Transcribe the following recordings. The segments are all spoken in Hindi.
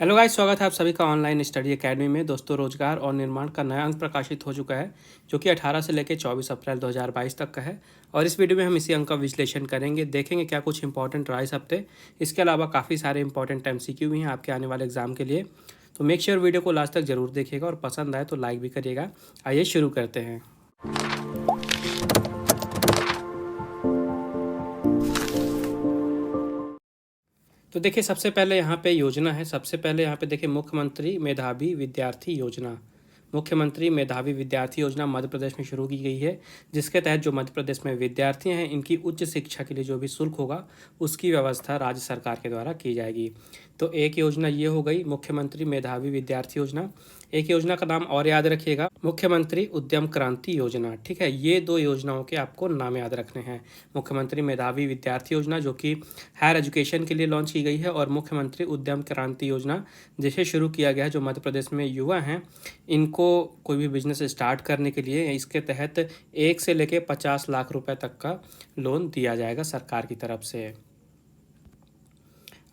हेलो गाइस, स्वागत है आप सभी का ऑनलाइन स्टडी एकेडमी में। दोस्तों, रोजगार और निर्माण का नया अंक प्रकाशित हो चुका है जो कि 18 से लेकर 24 अप्रैल 2022 तक का है। और इस वीडियो में हम इसी अंक का विश्लेषण करेंगे, देखेंगे क्या कुछ इंपॉर्टेंट रहा इस हफ्ते। इसके अलावा काफ़ी सारे इंपॉर्टेंट एमसीक्यू भी हैं आपके आने वाले एग्जाम के लिए। तो मेक श्योर वीडियो को लास्ट तक जरूर देखिएगा और पसंद आए तो लाइक भी करिएगा। आइए शुरू करते हैं। तो देखिए, सबसे पहले यहाँ पे योजना है। सबसे पहले यहाँ पे देखिए, मुख्यमंत्री मेधावी विद्यार्थी योजना। मुख्यमंत्री मेधावी विद्यार्थी योजना मध्य प्रदेश में शुरू की गई है, जिसके तहत जो मध्य प्रदेश में विद्यार्थी हैं इनकी उच्च शिक्षा के लिए जो भी शुल्क होगा उसकी व्यवस्था राज्य सरकार के द्वारा की जाएगी। तो एक योजना ये हो गई मुख्यमंत्री मेधावी विद्यार्थी योजना। एक योजना का नाम और याद रखिएगा, मुख्यमंत्री उद्यम क्रांति योजना। ठीक है, ये दो योजनाओं के आपको नाम याद रखने हैं। मुख्यमंत्री मेधावी विद्यार्थी योजना जो कि हायर एजुकेशन के लिए लॉन्च की गई है, और मुख्यमंत्री उद्यम क्रांति योजना जिसे शुरू किया गया है जो मध्य प्रदेश में युवा हैं इनको कोई भी बिजनेस स्टार्ट करने के लिए इसके तहत 1 से लेकर 50 लाख रुपए तक का लोन दिया जाएगा सरकार की तरफ से।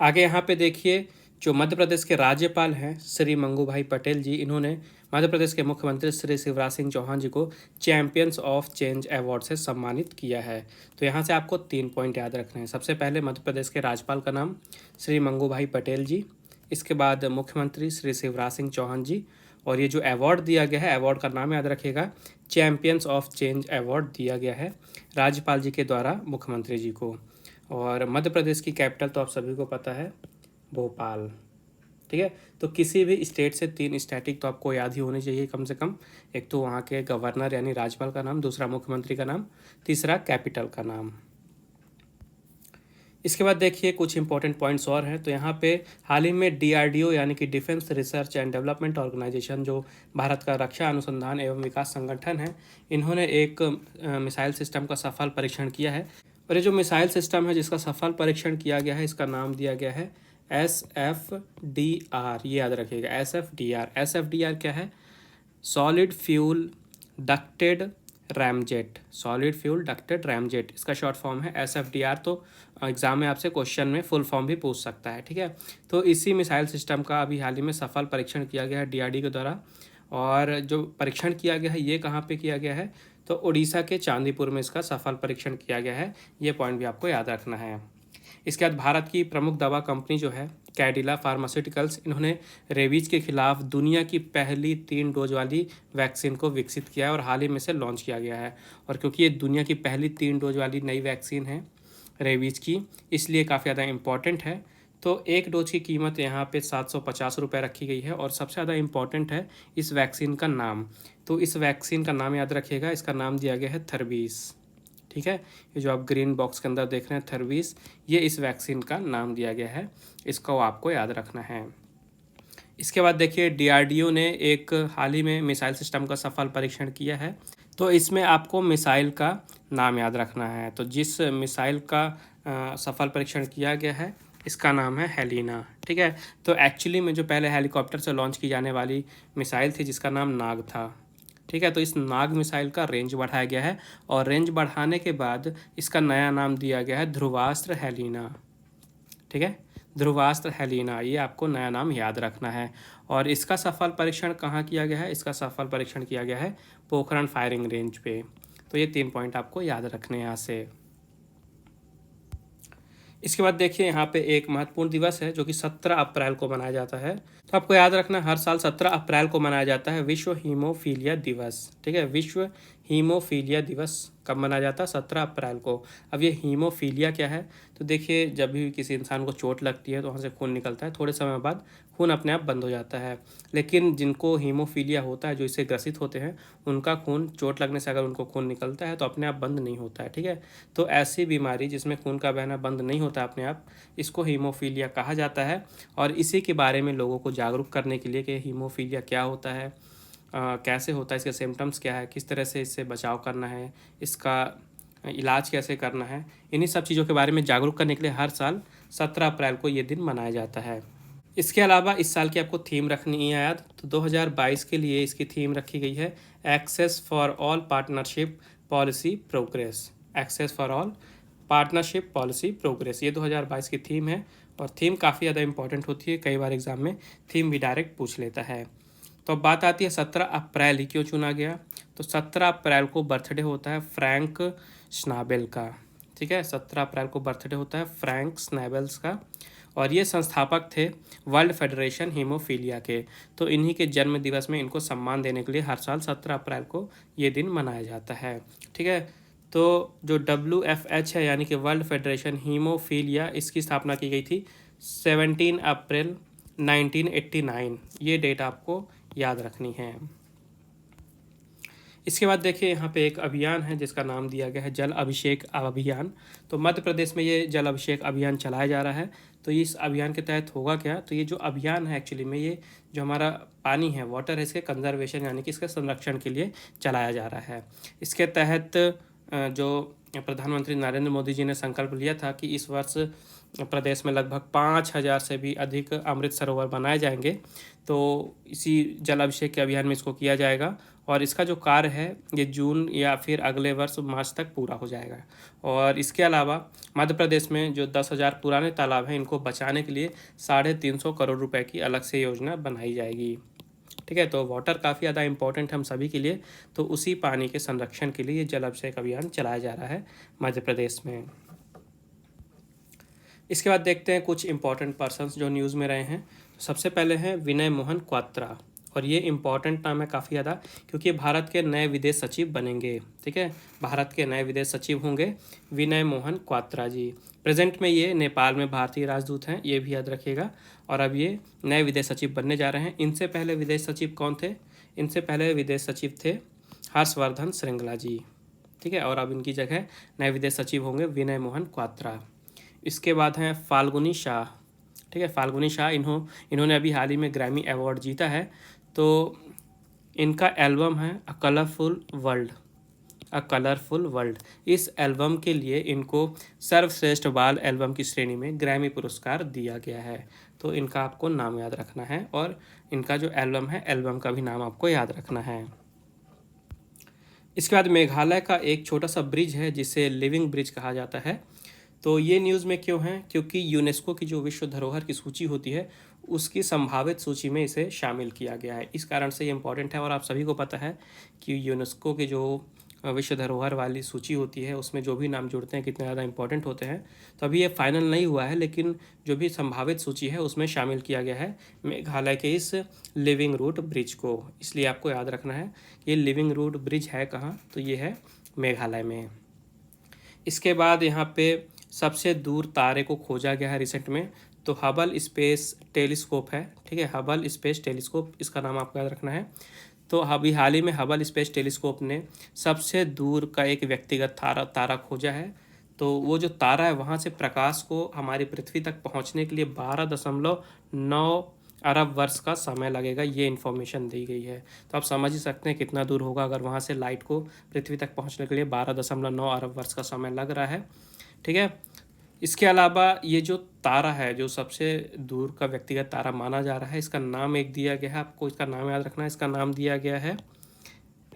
आगे यहाँ पे देखिए, जो मध्य प्रदेश के राज्यपाल हैं श्री मंगूभाई पटेल जी, इन्होंने मध्य प्रदेश के मुख्यमंत्री श्री शिवराज सिंह चौहान जी को चैंपियंस ऑफ चेंज अवार्ड से सम्मानित किया है। तो यहाँ से आपको 3 पॉइंट याद रखने हैं। सबसे पहले मध्य प्रदेश के राज्यपाल का नाम श्री मंगूभाई पटेल जी, इसके बाद मुख्यमंत्री श्री शिवराज सिंह चौहान जी, और ये जो अवार्ड दिया गया है अवार्ड का नाम याद रखिएगा, चैंपियंस ऑफ चेंज अवार्ड दिया गया है राज्यपाल जी के द्वारा मुख्यमंत्री जी को। और मध्य प्रदेश की कैपिटल तो आप सभी को पता है, भोपाल। ठीक है, तो किसी भी स्टेट से 3 स्टैटिक तो आपको याद ही होनी चाहिए कम से कम। एक तो वहाँ के गवर्नर यानी राज्यपाल का नाम, दूसरा मुख्यमंत्री का नाम, तीसरा कैपिटल का नाम। इसके बाद देखिए कुछ इंपॉर्टेंट पॉइंट्स और हैं। तो यहाँ पे हाल ही में डीआरडीओ यानी कि defence research and development organisation, जो भारत का रक्षा अनुसंधान एवं विकास संगठन है, इन्होंने एक मिसाइल सिस्टम का सफल परीक्षण किया है। और ये जो मिसाइल सिस्टम है जिसका सफल परीक्षण किया गया है, इसका नाम दिया गया है SFDR। ये याद रखिएगा, SFDR। SFDR क्या है? Solid fuel ducted ramjet. Solid fuel ducted ramjet, इसका शॉर्ट फॉर्म है SFDR। तो एग्जाम में आपसे क्वेश्चन में फुल फॉर्म भी पूछ सकता है। ठीक है, तो इसी मिसाइल सिस्टम का अभी हाल ही में सफल परीक्षण किया गया है DRD के द्वारा। और जो परीक्षण किया गया है ये कहाँ पे किया गया है? तो उड़ीसा के चांदीपुर में इसका सफल परीक्षण किया गया है। ये पॉइंट भी आपको याद रखना है। इसके बाद भारत की प्रमुख दवा कंपनी जो है कैडिला फार्मास्यूटिकल्स, इन्होंने रेबीज के खिलाफ दुनिया की पहली 3 डोज वाली वैक्सीन को विकसित किया है और हाल ही में से लॉन्च किया गया है। और क्योंकि ये दुनिया की पहली 3 डोज वाली नई वैक्सीन है रेबीज की, इसलिए काफ़ी ज़्यादा इम्पॉर्टेंट है। तो एक डोज की कीमत यहाँ पे 750 रुपये रखी गई है। और सबसे ज़्यादा इम्पॉर्टेंट है इस वैक्सीन का नाम। तो इस वैक्सीन का नाम याद रखिएगा, इसका नाम दिया गया है थर्बीस। ठीक है, ये जो आप ग्रीन बॉक्स के अंदर देख रहे हैं थर्बीस, ये इस वैक्सीन का नाम दिया गया है, इसको आपको याद रखना है। इसके बाद देखिए, डीआरडीओ ने एक हाल ही में मिसाइल सिस्टम का सफल परीक्षण किया है। तो इसमें आपको मिसाइल का नाम याद रखना है। तो जिस मिसाइल का सफल परीक्षण किया गया है इसका नाम है हेलिना। ठीक है, तो एक्चुअली में जो पहले हेलीकॉप्टर से लॉन्च की जाने वाली मिसाइल थी जिसका नाम नाग था। ठीक है, तो इस नाग मिसाइल का रेंज बढ़ाया गया है और रेंज बढ़ाने के बाद इसका नया नाम दिया गया है ध्रुवास्त्र हेलिना। ठीक है, ध्रुवास्त्र हेलिना, ये आपको नया नाम याद रखना है। और इसका सफल परीक्षण कहाँ किया गया है? इसका सफल परीक्षण किया गया है पोखरण फायरिंग रेंज पे। तो ये 3 पॉइंट आपको याद रखने हैं यहाँ से। इसके बाद देखिए, यहाँ पे एक महत्वपूर्ण दिवस है जो कि 17 अप्रैल को मनाया जाता है। तो आपको याद रखना, हर साल 17 अप्रैल को मनाया जाता है विश्व हीमोफीलिया दिवस। ठीक है, विश्व हीमोफीलिया दिवस कब मनाया जाता है? 17 अप्रैल को। अब ये हीमोफीलिया क्या है? तो देखिए, जब भी किसी इंसान को चोट लगती है तो वहाँ से खून निकलता है, थोड़े समय बाद खून अपने आप बंद हो जाता है। लेकिन जिनको हीमोफीलिया होता है, जो इससे ग्रसित होते हैं, उनका खून चोट लगने से अगर उनको खून निकलता है तो अपने आप बंद नहीं होता है। ठीक है, तो ऐसी बीमारी जिसमें खून का बहना बंद नहीं होता अपने आप, इसको हीमोफीलिया कहा जाता है। और इसी के बारे में लोगों को जागरूक करने के लिए कि हीमोफीलिया क्या होता है, कैसे होता है, इसके सिम्टम्स क्या है, किस तरह से इससे बचाव करना है, इसका इलाज कैसे करना है, इन्हीं सब चीज़ों के बारे में जागरूक करने के लिए हर साल 17 अप्रैल को ये दिन मनाया जाता है। इसके अलावा इस साल की आपको थीम रखनी है याद। तो 2022 के लिए इसकी थीम रखी गई है access for all partnership policy progress. Access for all partnership policy progress, ये 2022 की थीम है। और थीम काफ़ी ज़्यादा इंपॉर्टेंट होती है, कई बार एग्जाम में थीम भी डायरेक्ट पूछ लेता है। तो अब बात आती है 17 अप्रैल ही क्यों चुना गया। तो 17 अप्रैल को बर्थडे होता है फ्रैंक स्नाबेल का। ठीक है, 17 अप्रैल को बर्थडे होता है फ्रैंक स्नैबल्स का, और ये संस्थापक थे वर्ल्ड फेडरेशन हीमोफीलिया के। तो इन्हीं के जन्म दिवस में इनको सम्मान देने के लिए हर साल 17 अप्रैल को ये दिन मनाया जाता है। ठीक है, तो जो WFH है यानी कि वर्ल्ड फेडरेशन हीमोफीलिया, इसकी स्थापना की गई थी 17 अप्रैल 1989। ये डेट आपको याद रखनी है। इसके बाद देखिए यहाँ पे एक अभियान है जिसका नाम दिया गया है जल अभिषेक अभियान। तो मध्य प्रदेश में ये जल अभिषेक अभियान चलाया जा रहा है। तो इस अभियान के तहत होगा क्या, तो ये जो अभियान है एक्चुअली में ये जो हमारा पानी है, वाटर है, इसके कंजर्वेशन यानी कि इसके संरक्षण के लिए चलाया जा रहा है। इसके तहत जो प्रधानमंत्री नरेंद्र मोदी जी ने संकल्प लिया था कि इस वर्ष प्रदेश में लगभग 5,000 से भी अधिक अमृत सरोवर बनाए जाएंगे। तो इसी जल अभिषेक के अभियान में इसको किया जाएगा, और इसका जो कार्य है ये जून या फिर अगले वर्ष मार्च तक पूरा हो जाएगा। और इसके अलावा मध्य प्रदेश में जो 10,000 पुराने तालाब हैं इनको बचाने के लिए 350 करोड़ रुपए की अलग से योजना बनाई जाएगी। ठीक है, तो वाटर काफ़ी ज़्यादा इंपॉर्टेंट है हम सभी के लिए, तो उसी पानी के संरक्षण के लिए ये जल अभिषेक अभियान चलाया जा रहा है मध्य प्रदेश में। इसके बाद देखते हैं कुछ इंपॉर्टेंट पर्सन्स जो न्यूज़ में रहे हैं। सबसे पहले हैं विनय मोहन क्वात्रा, और ये इंपॉर्टेंट नाम है काफ़ी ज़्यादा क्योंकि भारत के नए विदेश सचिव बनेंगे। ठीक है, भारत के नए विदेश सचिव होंगे विनय मोहन क्वात्रा जी। प्रेजेंट में ये नेपाल में भारतीय राजदूत हैं, ये भी याद रखिएगा, और अब ये नए विदेश सचिव बनने जा रहे हैं। इनसे पहले विदेश सचिव कौन थे, इनसे पहले विदेश सचिव थे हर्षवर्धन श्रृंगला जी। ठीक है, और अब इनकी जगह नए विदेश सचिव होंगे विनय मोहन क्वात्रा। इसके बाद हैं फाल्गुनी शाह। ठीक है, फाल्गुनी शाह इन्होंने अभी हाल ही में ग्रैमी अवार्ड जीता है। तो इनका एल्बम है अ कलरफुल वर्ल्ड। इस एल्बम के लिए इनको सर्वश्रेष्ठ बाल एल्बम की श्रेणी में ग्रैमी पुरस्कार दिया गया है। तो इनका आपको नाम याद रखना है, और इनका जो एल्बम है एल्बम का भी नाम आपको याद रखना है। इसके बाद मेघालय का एक छोटा सा ब्रिज है जिसे लिविंग ब्रिज कहा जाता है। तो ये न्यूज़ में क्यों है, क्योंकि यूनेस्को की जो विश्व धरोहर की सूची होती है उसकी संभावित सूची में इसे शामिल किया गया है। इस कारण से ये इम्पॉर्टेंट है, और आप सभी को पता है कि यूनेस्को की जो विश्व धरोहर वाली सूची होती है उसमें जो भी नाम जुड़ते हैं कितने ज़्यादा इंपॉर्टेंट होते हैं। तो अभी ये फाइनल नहीं हुआ है, लेकिन जो भी संभावित सूची है उसमें शामिल किया गया है मेघालय के इस लिविंग रूट ब्रिज को। इसलिए आपको याद रखना है ये लिविंग रूट ब्रिज है कहाँ, तो ये है मेघालय में। इसके बाद यहाँ पे सबसे दूर तारे को खोजा गया है रिसेंट में, तो हबल स्पेस टेलीस्कोप है। ठीक है, हबल स्पेस टेलीस्कोप, इसका नाम आपको याद रखना है। तो अभी हाल ही में हबल स्पेस टेलीस्कोप ने सबसे दूर का एक व्यक्तिगत तारा खोजा है। तो वो जो तारा है वहाँ से प्रकाश को हमारी पृथ्वी तक पहुँचने के लिए 12.9 अरब वर्ष का समय लगेगा, ये इन्फॉर्मेशन दी गई है। तो आप समझ ही सकते हैं कितना दूर होगा अगर वहाँ से लाइट को पृथ्वी तक पहुँचने के लिए 12.9 अरब वर्ष का समय लग रहा है। ठीक है, इसके अलावा ये जो तारा है जो सबसे दूर का व्यक्तिगत तारा माना जा रहा है, इसका नाम एक दिया गया है, आपको इसका नाम याद रखना है। इसका नाम दिया गया है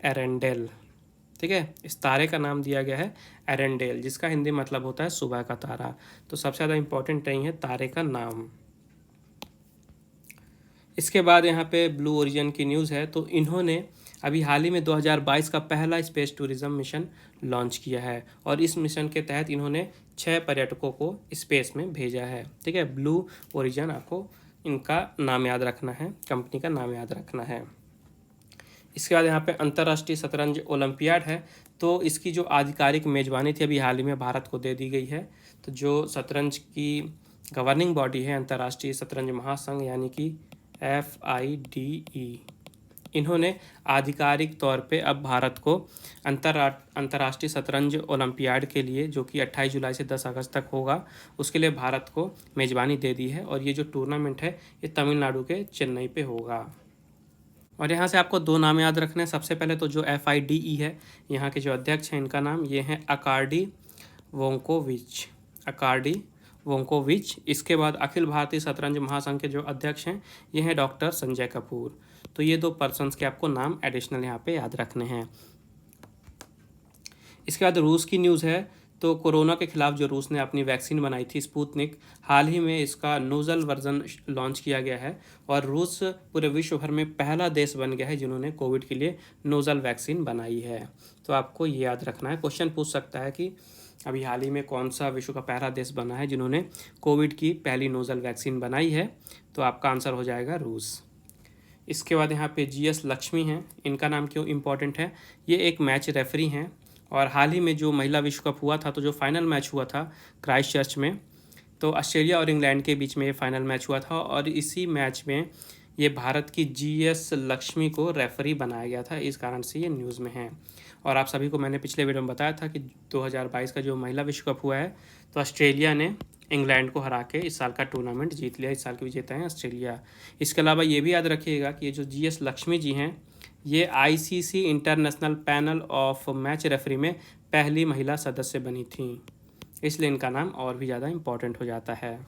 एरेंडेल। ठीक है, इस तारे का नाम दिया गया है एरेंडेल, जिसका हिंदी मतलब होता है सुबह का तारा। तो सबसे ज़्यादा इंपॉर्टेंट नहीं है तारे का नाम। इसके बाद यहाँ पे ब्लू ओरिजिन की न्यूज़ है। तो इन्होंने अभी हाल ही में 2022 का पहला स्पेस टूरिज्म मिशन लॉन्च किया है, और इस मिशन के तहत इन्होंने 6 पर्यटकों को स्पेस में भेजा है। ठीक है, ब्लू ओरिजिन, आपको इनका नाम याद रखना है, कंपनी का नाम याद रखना है। इसके बाद यहाँ पे अंतर्राष्ट्रीय शतरंज ओलंपियाड है। तो इसकी जो आधिकारिक मेज़बानी थी अभी हाल ही में भारत को दे दी गई है। तो जो शतरंज की गवर्निंग बॉडी है अंतर्राष्ट्रीय शतरंज महासंघ यानी कि FIDE, इन्होंने आधिकारिक तौर पे अब भारत को अंतर्राष्ट्रीय शतरंज ओलंपियाड के लिए, जो कि 28 जुलाई से 10 अगस्त तक होगा, उसके लिए भारत को मेज़बानी दे दी है। और ये जो टूर्नामेंट है ये तमिलनाडु के चेन्नई पे होगा। और यहाँ से आपको 2 नाम याद रखने हैं। सबसे पहले तो जो FIDE है, यहाँ के जो अध्यक्ष हैं इनका नाम ये है अकार्डी वोंकोविच। इसके बाद अखिल भारतीय शतरंज महासंघ के जो अध्यक्ष हैं ये हैं डॉक्टर संजय कपूर। तो ये 2 पर्सन्स के आपको नाम एडिशनल यहाँ पे याद रखने हैं। इसके बाद रूस की न्यूज़ है। तो कोरोना के खिलाफ जो रूस ने अपनी वैक्सीन बनाई थी स्पुतनिक, हाल ही में इसका नोजल वर्जन लॉन्च किया गया है और रूस पूरे विश्व भर में पहला देश बन गया है जिन्होंने कोविड के लिए नोजल वैक्सीन बनाई है। तो आपको ये याद रखना है। क्वेश्चन पूछ सकता है कि अभी हाल ही में कौन सा विश्व का पहला देश बना है जिन्होंने कोविड की पहली नोजल वैक्सीन बनाई है, तो आपका आंसर हो जाएगा रूस। इसके बाद यहाँ पे GS लक्ष्मी हैं। इनका नाम क्यों इम्पोर्टेंट है? ये एक मैच रेफरी हैं और हाल ही में जो महिला विश्व कप हुआ था, तो जो फाइनल मैच हुआ था क्राइस्ट चर्च में, तो ऑस्ट्रेलिया और इंग्लैंड के बीच में ये फाइनल मैच हुआ था और इसी मैच में ये भारत की GS लक्ष्मी को रेफरी बनाया गया था, इस कारण से ये न्यूज़ में है। और आप सभी को मैंने पिछले वीडियो में बताया था कि 2022 का जो महिला विश्व कप हुआ है, तो ऑस्ट्रेलिया ने इंग्लैंड को हरा के इस साल का टूर्नामेंट जीत लिया। इस साल के विजेता हैं ऑस्ट्रेलिया। इसके अलावा ये भी याद रखिएगा कि ये जो GS लक्ष्मी जी हैं, ये ICC international panel of match referee में पहली महिला सदस्य बनी थी, इसलिए इनका नाम और भी ज़्यादा इम्पोर्टेंट हो जाता है।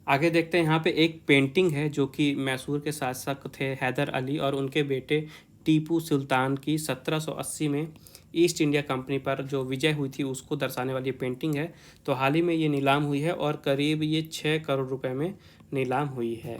आगे देखते हैं, यहाँ पे एक पेंटिंग है जो कि मैसूर के शासक थे हैदर अली और उनके बेटे टीपू सुल्तान की 1780 में ईस्ट इंडिया कंपनी पर जो विजय हुई थी उसको दर्शाने वाली पेंटिंग है। तो हाल ही में ये नीलाम हुई है और करीब ये 6 करोड़ रुपए में नीलाम हुई है।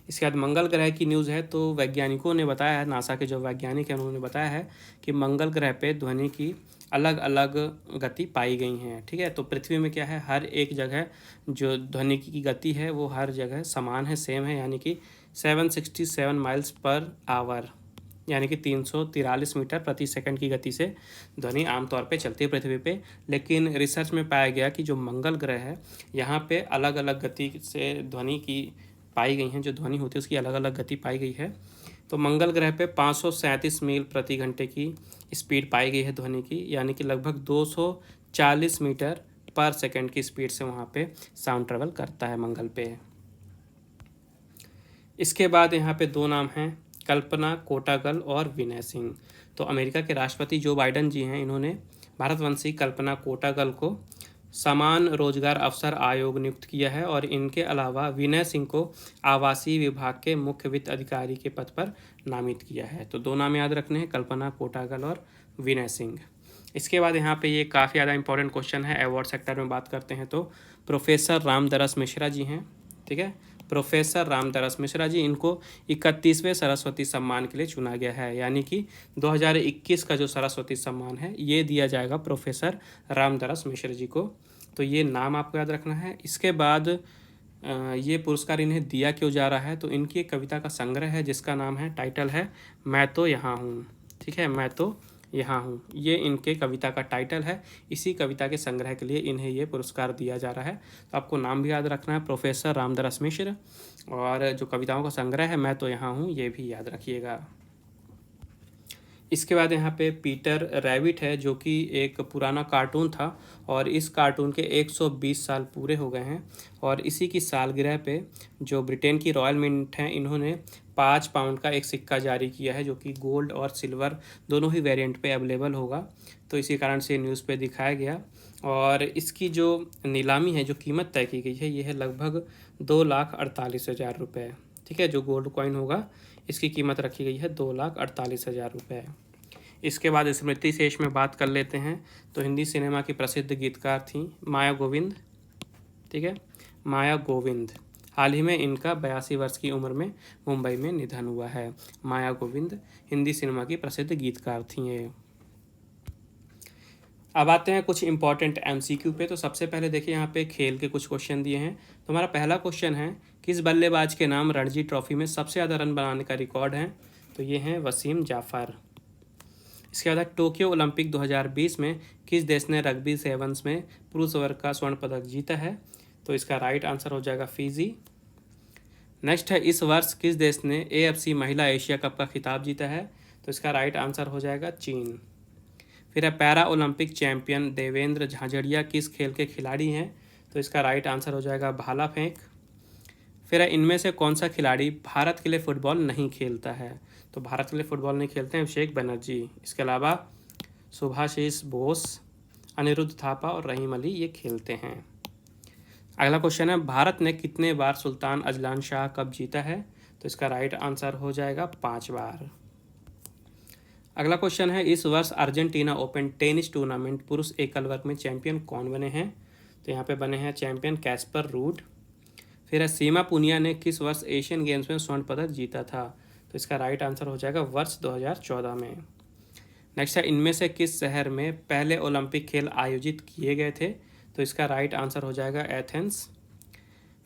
इसके बाद मंगल ग्रह की न्यूज़ है। तो वैज्ञानिकों ने बताया है, नासा के जो वैज्ञानिक हैं उन्होंने बताया है कि मंगल ग्रह पे ध्वनि की अलग अलग गति पाई गई हैं। ठीक है, तो पृथ्वी में क्या है, हर एक जगह जो ध्वनि की गति है वो हर जगह समान है, सेम है, यानी कि 767 माइल्स पर आवर, यानी कि 343 मीटर प्रति सेकंड की गति से ध्वनि आमतौर पे चलती है पृथ्वी पे। लेकिन रिसर्च में पाया गया कि जो मंगल ग्रह है यहाँ पे अलग अलग गति से ध्वनि की पाई गई हैं, जो ध्वनि होती है उसकी अलग अलग गति पाई गई है। तो मंगल ग्रह पे 537 मील प्रति घंटे की स्पीड पाई गई है ध्वनि की, यानी कि लगभग 240 मीटर पर सेकंड की स्पीड से वहाँ पे साउंड ट्रेवल करता है मंगल पे। इसके बाद यहाँ पे दो नाम हैं, कल्पना कोटागल और विनय सिंह। तो अमेरिका के राष्ट्रपति जो बाइडन जी हैं, इन्होंने भारतवंशी कल्पना कोटागल को समान रोजगार अवसर आयोग नियुक्त किया है और इनके अलावा विनय सिंह को आवासीय विभाग के मुख्य वित्त अधिकारी के पद पर नामित किया है। तो दो नाम याद रखने हैं, कल्पना कोटागल और विनय सिंह। इसके बाद यहाँ पे ये काफ़ी ज़्यादा इंपॉर्टेंट क्वेश्चन है। अवार्ड सेक्टर में बात करते हैं तो प्रोफेसर रामदरस मिश्रा जी हैं। ठीक है, प्रोफेसर रामदरस मिश्रा जी, इनको 31वें सरस्वती सम्मान के लिए चुना गया है, यानी कि 2021 का जो सरस्वती सम्मान है ये दिया जाएगा प्रोफेसर रामदरस मिश्रा जी को। तो ये नाम आपको याद रखना है। इसके बाद ये पुरस्कार इन्हें दिया क्यों जा रहा है, तो इनकी एक कविता का संग्रह है जिसका नाम है, टाइटल है मैं तो यहाँ हूँ। ठीक है, मैं तो यहाँ हूँ, ये इनके कविता का टाइटल है। इसी कविता के संग्रह के लिए इन्हें ये पुरस्कार दिया जा रहा है। तो आपको नाम भी याद रखना है, प्रोफेसर रामदरस मिश्र, और जो कविताओं का संग्रह है मैं तो यहाँ हूँ, ये भी याद रखिएगा। इसके बाद यहाँ पे पीटर रैबिट है जो कि एक पुराना कार्टून था और इस कार्टून के 120 साल पूरे हो गए हैं और इसी की सालगिरह पे जो ब्रिटेन की रॉयल मिंट हैं इन्होंने 5 पाउंड का एक सिक्का जारी किया है जो कि गोल्ड और सिल्वर दोनों ही वेरिएंट पे अवेलेबल होगा। तो इसी कारण से न्यूज़ पे दिखाया गया और इसकी जो नीलामी है, जो कीमत तय की गई है, ये है लगभग 2,48,000 रुपये। ठीक है, जो गोल्ड कॉइन होगा इसकी कीमत रखी गई है 2,48,000 रुपये। इसके बाद स्मृति शेष में बात कर लेते हैं। तो हिंदी सिनेमा की प्रसिद्ध गीतकार थी माया गोविंद। ठीक है, माया गोविंद, हाल ही में इनका 82 वर्ष की उम्र में मुंबई में निधन हुआ है। माया गोविंद हिंदी सिनेमा की प्रसिद्ध गीतकार थी ये। अब आते हैं कुछ इंपॉर्टेंट MCQ पे। तो सबसे पहले देखिए यहाँ पे खेल के कुछ क्वेश्चन दिए हैं। तो हमारा पहला क्वेश्चन है, किस बल्लेबाज के नाम रणजी ट्रॉफी में सबसे ज़्यादा रन बनाने का रिकॉर्ड है? तो ये हैं वसीम जाफ़र। इसके बाद टोक्यो ओलंपिक 2020 में किस देश ने रग्बी सेवन्स में पुरुष वर्ग का स्वर्ण पदक जीता है? तो इसका राइट आंसर हो जाएगा फिजी। नेक्स्ट है, इस वर्ष किस देश ने AFC महिला एशिया कप का खिताब जीता है? तो इसका राइट आंसर हो जाएगा चीन। फिर है, para Olympic champion Devendra Jhajharia किस खेल के खिलाड़ी हैं? तो इसका राइट आंसर हो जाएगा भाला फेंक। फिर है, इनमें से कौन सा खिलाड़ी भारत के लिए फुटबॉल नहीं खेलता है? तो भारत के लिए फुटबॉल नहीं खेलते हैं अभिषेक बनर्जी। इसके अलावा सुभाषिस बोस, अनिरुद्ध थापा और रहीम अली ये खेलते हैं। अगला क्वेश्चन है, भारत ने कितने बार सुल्तान अजलान शाह कप जीता है? तो इसका राइट आंसर हो जाएगा 5 बार। अगला क्वेश्चन है, इस वर्ष अर्जेंटीना ओपन टेनिस टूर्नामेंट पुरुष एकल वर्ग में चैंपियन कौन बने हैं? तो यहाँ पे बने हैं चैंपियन कैस्पर रूड। फिर है, सीमा पुनिया ने किस वर्ष एशियन गेम्स में स्वर्ण पदक जीता था? तो इसका राइट आंसर हो जाएगा वर्ष 2014 में। नेक्स्ट है, इनमें से किस शहर में पहले ओलंपिक खेल आयोजित किए गए थे? तो इसका राइट आंसर हो जाएगा एथेंस।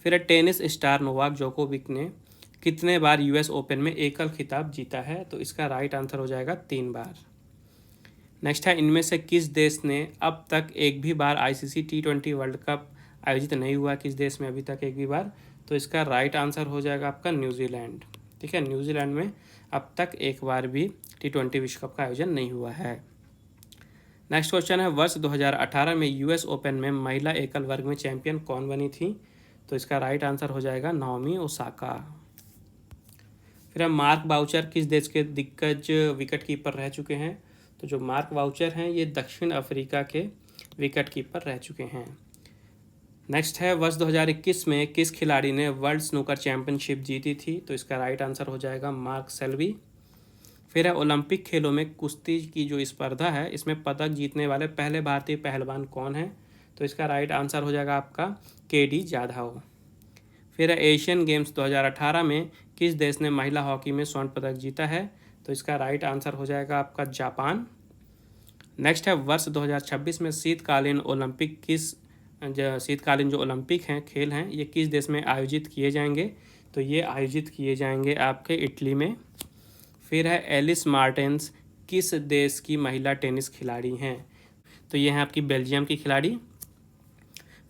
फिर है, टेनिस स्टार नोवाक जोकोविक ने कितने बार यूएस ओपन में एकल खिताब जीता है? तो इसका राइट आंसर हो जाएगा 3 बार। नेक्स्ट है, इनमें से किस देश ने अब तक एक भी बार आईसीसी T20 वर्ल्ड कप आयोजित नहीं हुआ? किस देश में अभी तक एक भी बार? तो इसका राइट आंसर हो जाएगा आपका न्यूजीलैंड। ठीक है, न्यूजीलैंड में अब तक एक बार भी T20 विश्व कप का आयोजन नहीं हुआ है। नेक्स्ट क्वेश्चन है, वर्ष 2018 में यूएस ओपन में महिला एकल वर्ग में चैंपियन कौन बनी थी? तो इसका राइट आंसर हो जाएगा नाओमी ओसाका। फिर हम, मार्क बाउचर किस देश के दिग्गज विकेट कीपर रह चुके हैं? तो जो मार्क बाउचर हैं ये दक्षिण अफ्रीका के विकेट कीपर रह चुके हैं। नेक्स्ट है, वर्ष 2021 में किस खिलाड़ी ने वर्ल्ड स्नूकर चैंपियनशिप जीती थी? तो इसका राइट आंसर हो जाएगा मार्क सेल्वी। फिर है, ओलंपिक खेलों में कुश्ती की जो स्पर्धा है इसमें पदक जीतने वाले पहले भारतीय पहलवान कौन है? तो इसका राइट आंसर हो जाएगा आपका KD जाधव। फिर है, एशियन गेम्स 2018 में किस देश ने महिला हॉकी में स्वर्ण पदक जीता है? तो इसका राइट आंसर हो जाएगा आपका जापान। नेक्स्ट है, वर्ष 2026 में शीतकालीन जो ओलंपिक हैं खेल हैं ये किस देश में आयोजित किए जाएंगे? तो ये आयोजित किए जाएंगे आपके इटली में। फिर है, एलिस मार्टेंस किस देश की महिला टेनिस खिलाड़ी हैं? तो ये हैं आपकी बेल्जियम की खिलाड़ी।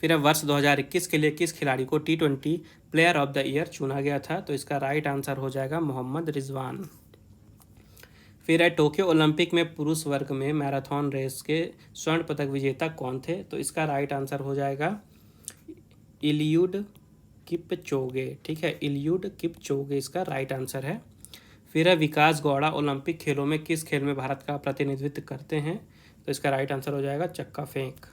फिर है, वर्ष 2021 के लिए किस खिलाड़ी को T20 player of the year चुना गया था? तो इसका राइट आंसर हो जाएगा मोहम्मद रिजवान। फिर है, टोक्यो ओलंपिक में पुरुष वर्ग में मैराथन रेस के स्वर्ण पदक विजेता कौन थे? तो इसका राइट आंसर हो जाएगा इलियुड किपचोगे। ठीक है, इलियुड किपचोगे इसका राइट आंसर है। फिर है, विकास गौड़ा ओलंपिक खेलों में किस खेल में भारत का प्रतिनिधित्व करते हैं? तो इसका राइट आंसर हो जाएगा चक्का फेंक।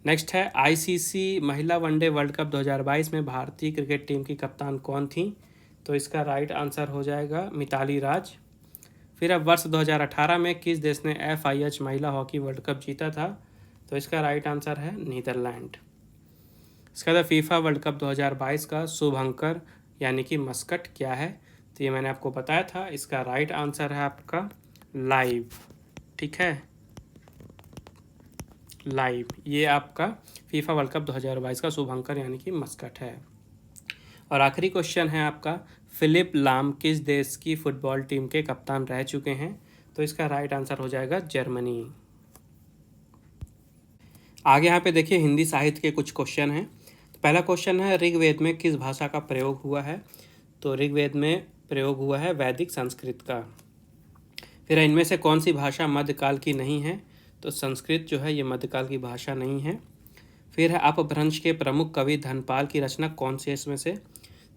नेक्स्ट है, ICC महिला वनडे वर्ल्ड कप 2022 में भारतीय क्रिकेट टीम की कप्तान कौन थी? तो इसका राइट आंसर हो जाएगा मिताली राज। फिर अब वर्ष 2018 में किस देश ने FIH महिला हॉकी वर्ल्ड कप जीता था? तो इसका राइट आंसर है नीदरलैंड। इसका बाद फीफा वर्ल्ड कप 2022 का शुभंकर यानी कि मस्कट क्या है? तो ये मैंने आपको बताया था, इसका राइट आंसर है आपका लाइव। ठीक है, लाइव ये आपका फीफा वर्ल्ड कप 2022 का शुभंकर यानी कि मस्कट है। और आखिरी क्वेश्चन है आपका, फिलिप लाम किस देश की फुटबॉल टीम के कप्तान रह चुके हैं? तो इसका राइट आंसर हो जाएगा जर्मनी। आगे यहाँ पे देखिए हिंदी साहित्य के कुछ क्वेश्चन हैं। तो पहला क्वेश्चन है, ऋग्वेद में किस भाषा का प्रयोग हुआ है? तो ऋग्वेद में प्रयोग हुआ है वैदिक संस्कृत का। फिर इनमें से कौन सी भाषा मध्यकाल की नहीं है? तो संस्कृत जो है ये मध्यकाल की भाषा नहीं है। फिर है, अपभ्रंश के प्रमुख कवि धनपाल की रचना कौन सी है इसमें से?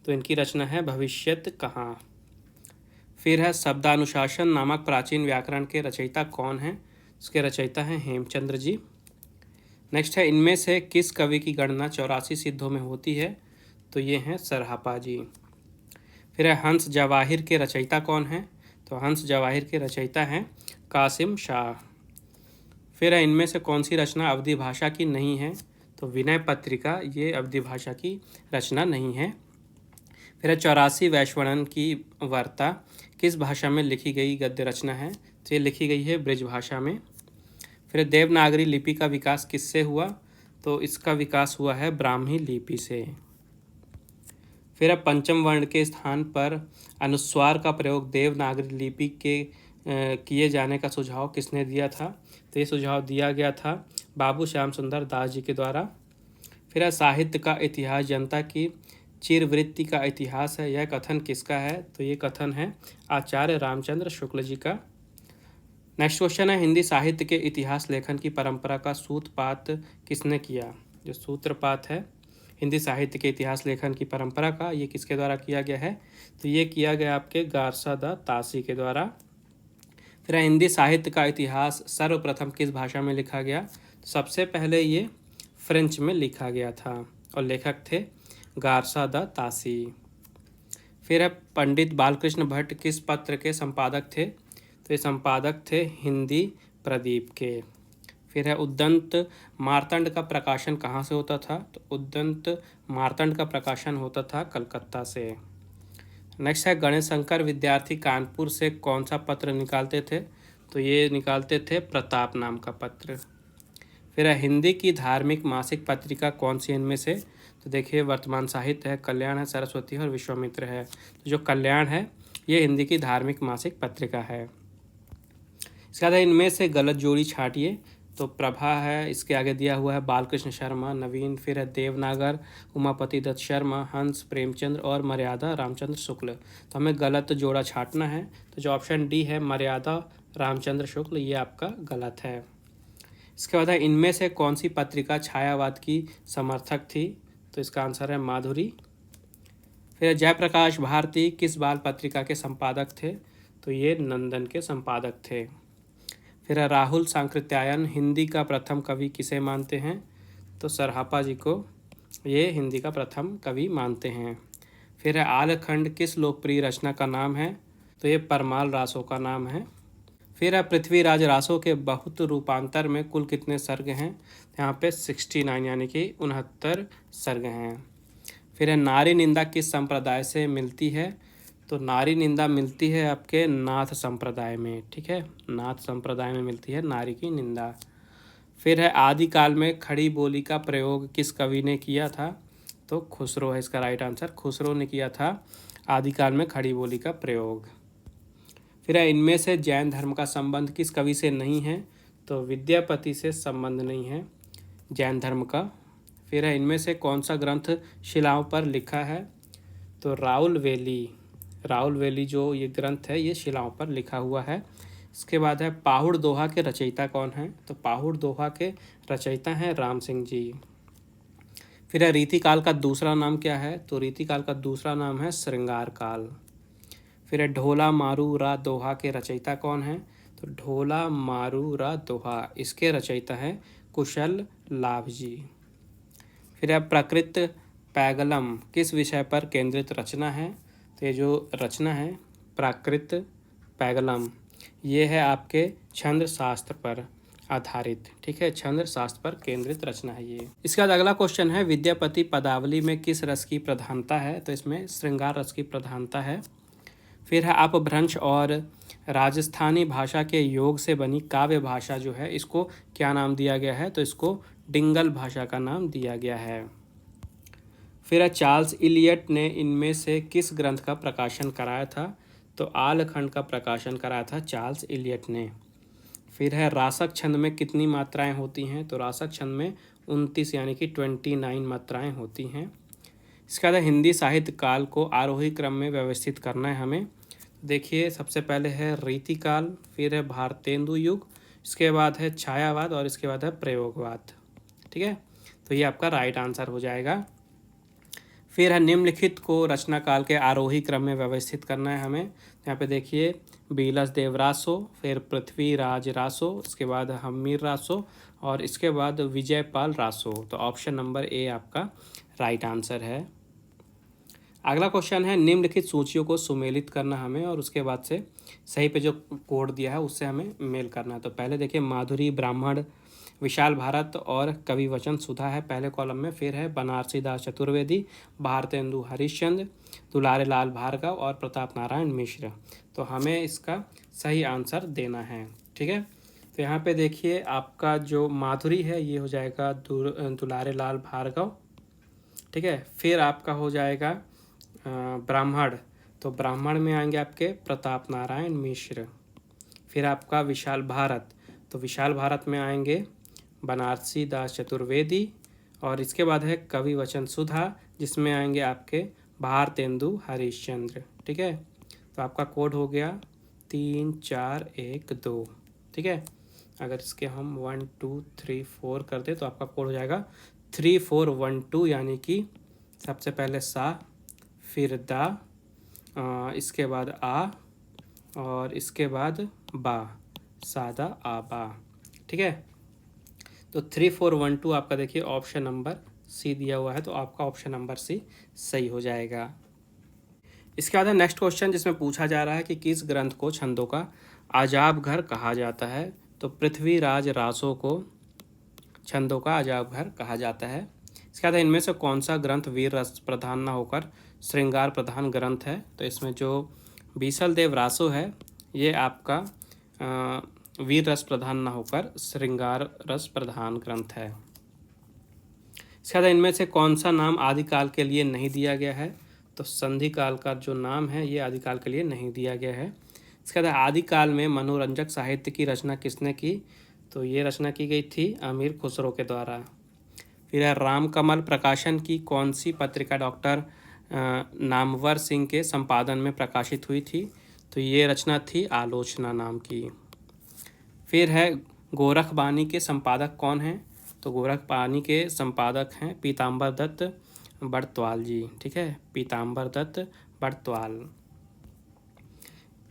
तो इनकी रचना है भविष्यत कहाँ। फिर है, शब्दानुशासन नामक प्राचीन व्याकरण के रचयिता कौन है? इसके रचयिता हैं हेमचंद्र जी। नेक्स्ट है, इनमें से किस कवि की गणना 84 सिद्धों में होती है? तो ये हैं सरहापा जी। फिर है, हंस जवाहिर के रचयिता कौन है? तो हंस जवाहिर के रचयिता हैं कासिम शाह। फिर है, इनमें से कौन सी रचना अवधी भाषा की नहीं है? तो विनय पत्रिका ये अवधी भाषा की रचना नहीं है। फिर है, 84 वैश्वणन की वार्ता किस भाषा में लिखी गई गद्य रचना है? तो ये लिखी गई है ब्रज भाषा में। फिर देवनागरी लिपि का विकास किससे हुआ? तो इसका विकास हुआ है ब्राह्मी लिपि से। फिर अब पंचम वर्ण के स्थान पर अनुस्वार का प्रयोग देवनागरी लिपि के किए जाने का सुझाव किसने दिया था? तो ये सुझाव दिया गया था बाबू श्याम सुंदर दास जी के द्वारा। फिर साहित्य का इतिहास जनता की चिरवृत्ति का इतिहास है, यह कथन किसका है? तो ये कथन है आचार्य रामचंद्र शुक्ल जी का। नेक्स्ट क्वेश्चन है, हिंदी साहित्य के इतिहास लेखन की परंपरा का सूत्रपात किसने किया? जो सूत्रपात है हिंदी साहित्य के इतिहास लेखन की परंपरा का, ये किसके द्वारा किया गया है? तो ये किया गया आपके गारसा द तासी के द्वारा। फिर हिंदी साहित्य का इतिहास सर्वप्रथम किस भाषा में लिखा गया? तो सबसे पहले ये फ्रेंच में लिखा गया था और लेखक थे गारसा द तासी। फिर है, पंडित बालकृष्ण भट्ट किस पत्र के संपादक थे? तो ये संपादक थे हिंदी प्रदीप के। फिर है उद्दंत मार्तंड का प्रकाशन कहाँ से होता था? तो उद्दंत मार्तंड का प्रकाशन होता था कलकत्ता से। नेक्स्ट है गणेश शंकर विद्यार्थी कानपुर से कौन सा पत्र निकालते थे? तो ये निकालते थे प्रताप नाम का पत्र। फिर है हिंदी की धार्मिक मासिक पत्रिका कौन सी इनमें से? तो देखिए वर्तमान साहित्य है, कल्याण है, सरस्वती है और विश्वामित्र है। तो जो कल्याण है ये हिंदी की धार्मिक मासिक पत्रिका है। इसके बाद इनमें से गलत जोड़ी छाटिए। तो प्रभा है, इसके आगे दिया हुआ है बालकृष्ण शर्मा, नवीन, फिर है देवनागर, उमापति दत्त शर्मा, हंस, प्रेमचंद्र और मर्यादा रामचंद्र शुक्ल। तो हमें गलत जोड़ा छाटना है। तो जो ऑप्शन डी है मर्यादा रामचंद्र शुक्ल, ये आपका गलत है। इसके बाद है इनमें से कौन सी पत्रिका छायावाद की समर्थक थी? तो इसका आंसर है माधुरी। फिर जयप्रकाश भारती किस बाल पत्रिका के संपादक थे? तो ये नंदन के संपादक थे। फिर है राहुल सांकृत्यायन हिंदी का प्रथम कवि किसे मानते हैं? तो सरहापा जी को ये हिंदी का प्रथम कवि मानते हैं। फिर है आलखंड किस लोकप्रिय रचना का नाम है? तो ये परमाल रासो का नाम है। फिर है पृथ्वीराज रासो के बहुत रूपांतर में कुल कितने सर्ग हैं? यहाँ पे 69 यानी कि 69 सर्ग हैं। फिर है नारी निंदा किस संप्रदाय से मिलती है? तो नारी निंदा मिलती है आपके नाथ संप्रदाय में। ठीक है, नाथ संप्रदाय में मिलती है नारी की निंदा। फिर है आदिकाल में खड़ी बोली का प्रयोग किस कवि ने किया था? तो खुसरो है इसका राइट आंसर। खुसरो ने किया था आदिकाल में खड़ी बोली का प्रयोग। फिर है इनमें से जैन धर्म का संबंध किस कवि से नहीं है? तो विद्यापति से संबंध नहीं है जैन धर्म का। फिर है इनमें से कौन सा ग्रंथ शिलाओं पर लिखा है? तो राउल वेली जो ये ग्रंथ है ये शिलाओं पर लिखा हुआ है। इसके बाद है पाहुड़ दोहा के रचयिता कौन है? तो पाहुड़ दोहा के रचयिता हैं राम सिंह जी। फिर है रीतिकाल का दूसरा नाम क्या है? तो रीतिकाल का दूसरा नाम है श्रृंगार काल। फिर है ढोला मारू रा दोहा के रचयिता कौन है? तो ढोला मारू रा दोहा इसके रचयिता हैं कुशल लाभ जी। फिर है प्रकृत पैगलम किस विषय पर केंद्रित रचना है? तो ये जो रचना है प्राकृत पैगलम ये है आपके छंद शास्त्र पर आधारित। ठीक है, छंद शास्त्र पर केंद्रित रचना है ये। इसके बाद अगला क्वेश्चन है विद्यापति पदावली में किस रस की प्रधानता है? तो इसमें श्रृंगार रस की प्रधानता है। फिर है अपभ्रंश और राजस्थानी भाषा के योग से बनी काव्य भाषा जो है इसको क्या नाम दिया गया है? तो इसको डिंगल भाषा का नाम दिया गया है। फिर है चार्ल्स इलियट ने इनमें से किस ग्रंथ का प्रकाशन कराया था? तो आलखंड का प्रकाशन कराया था चार्ल्स इलियट ने। फिर है रासक छंद में कितनी मात्राएं होती हैं? तो रासक छंद में 29 यानी कि 29 मात्राएं होती हैं। इसके बाद हिंदी साहित्य काल को आरोही क्रम में व्यवस्थित करना है हमें। देखिए सबसे पहले है रीतिकाल, फिर है भारतेंदु युग, इसके बाद है छायावाद और इसके बाद है प्रयोगवाद। ठीक है, तो ये आपका राइट आंसर हो जाएगा। फिर है निम्नलिखित को रचना काल के आरोही क्रम में व्यवस्थित करना है हमें। यहाँ पे देखिए बीलस देव रासो, फिर पृथ्वीराज रासो, इसके बाद हम्मीर रासो और इसके बाद विजयपाल रासो। तो ऑप्शन नंबर ए आपका राइट आंसर है। अगला क्वेश्चन है निम्नलिखित सूचियों को सुमेलित करना हमें और उसके बाद से सही पे जो कोड दिया है उससे हमें मेल करना है। तो पहले देखिए माधुरी, ब्राह्मण, विशाल भारत और कवि वचन सुधा है पहले कॉलम में। फिर है बनारसी दास चतुर्वेदी, भारतेंदु हरिश्चंद्र, दुलारे लाल भार्गव और प्रताप नारायण मिश्र। तो हमें इसका सही आंसर देना है। ठीक है, तो यहाँ पे देखिए आपका जो माधुरी है ये हो जाएगा दुलारे लाल भार्गव। ठीक है, फिर आपका हो जाएगा ब्राह्मण, तो ब्राह्मण में आएंगे आपके प्रताप नारायण मिश्र। फिर आपका विशाल भारत, तो विशाल भारत में आएंगे बनारसी दास चतुर्वेदी और इसके बाद है कवि वचन सुधा जिसमें आएंगे आपके भारतेंदु हरिश्चंद्र। ठीक है, तो आपका कोड हो गया 3 4 1 2। ठीक है, अगर इसके हम 1 2 3 4 कर दे तो आपका कोड हो जाएगा 3 4 1 2 यानी कि सबसे पहले सा, फिर दा, इसके बाद आ और इसके बाद बा, सादा आबा। ठीक है, तो 3 4 1 2 आपका देखिए ऑप्शन नंबर सी दिया हुआ है, तो आपका ऑप्शन नंबर सी सही हो जाएगा। इसके बाद है नेक्स्ट क्वेश्चन जिसमें पूछा जा रहा है कि किस ग्रंथ को छंदों का अजाब घर कहा जाता है? तो पृथ्वीराज रासो को छंदों का अजाब घर कहा जाता है। इसके बाद इनमें से कौन सा ग्रंथ वीर रस प्रधान न होकर श्रृंगार प्रधान ग्रंथ है? तो इसमें जो बीसल देव रासो है ये आपका वीर रस प्रधान न होकर श्रृंगार रस प्रधान ग्रंथ है। इसके बाद इनमें से कौन सा नाम आदिकाल के लिए नहीं दिया गया है? तो संधि काल का जो नाम है ये आदिकाल के लिए नहीं दिया गया है। इसके बाद आदिकाल में मनोरंजक साहित्य की रचना किसने की? तो ये रचना की गई थी अमीर खुसरो के द्वारा। फिर है रामकमल प्रकाशन की कौन सी पत्रिका डॉक्टर नामवर सिंह के संपादन में प्रकाशित हुई थी? तो ये रचना थी आलोचना नाम की। फिर है गोरखबानी के संपादक कौन हैं? तो गोरखबानी के संपादक हैं पीताम्बर दत्त बड़त्वाल जी। ठीक है, पीताम्बर दत्त बड़त्वाल।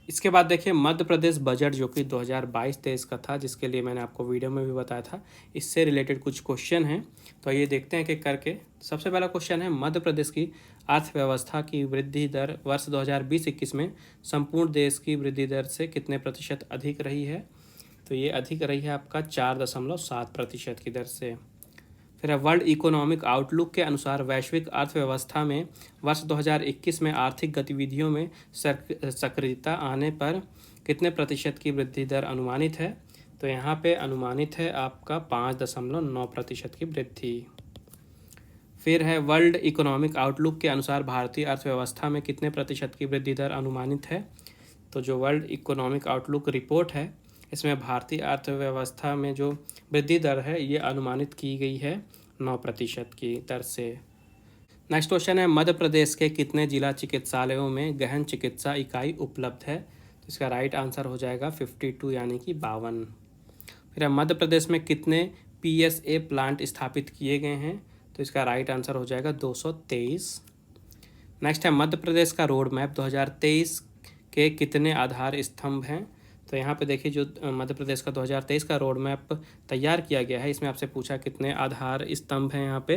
इसके बाद देखिए मध्य प्रदेश बजट जो कि 2022-23 का था, जिसके लिए मैंने आपको वीडियो में भी बताया था, इससे रिलेटेड कुछ क्वेश्चन हैं। तो ये देखते हैं कि करके। सबसे पहला क्वेश्चन है मध्य प्रदेश की अर्थव्यवस्था की वृद्धि दर वर्ष 2020-21 में संपूर्ण देश की वृद्धि दर से कितने प्रतिशत अधिक रही है? तो ये अधिक रही है आपका 4.7% की दर से। फिर वर्ल्ड इकोनॉमिक आउटलुक के अनुसार वैश्विक अर्थव्यवस्था में वर्ष 2021 में आर्थिक गतिविधियों में सक्रियता आने पर कितने प्रतिशत की वृद्धि दर अनुमानित है? तो यहाँ पे अनुमानित है आपका 5.9% की वृद्धि। फिर है वर्ल्ड इकोनॉमिक आउटलुक के अनुसार भारतीय अर्थव्यवस्था में कितने प्रतिशत की वृद्धि दर अनुमानित है? तो जो वर्ल्ड इकोनॉमिक आउटलुक रिपोर्ट है इसमें भारतीय अर्थव्यवस्था में जो वृद्धि दर है ये अनुमानित की गई है 9% की दर से। नेक्स्ट क्वेश्चन है मध्य प्रदेश के कितने जिला चिकित्सालयों में गहन चिकित्सा इकाई उपलब्ध है? तो इसका राइट आंसर हो जाएगा 52 यानी कि 52। फिर मध्य प्रदेश में कितने PSA प्लांट स्थापित किए गए हैं? तो इसका राइट आंसर हो जाएगा 223। नेक्स्ट है मध्य प्रदेश का रोड मैप 2023 के कितने आधार स्तंभ हैं? तो यहाँ पे देखिए जो मध्य प्रदेश का 2023 का रोड मैप तैयार किया गया है इसमें आपसे पूछा कितने आधार स्तंभ हैं यहाँ पे।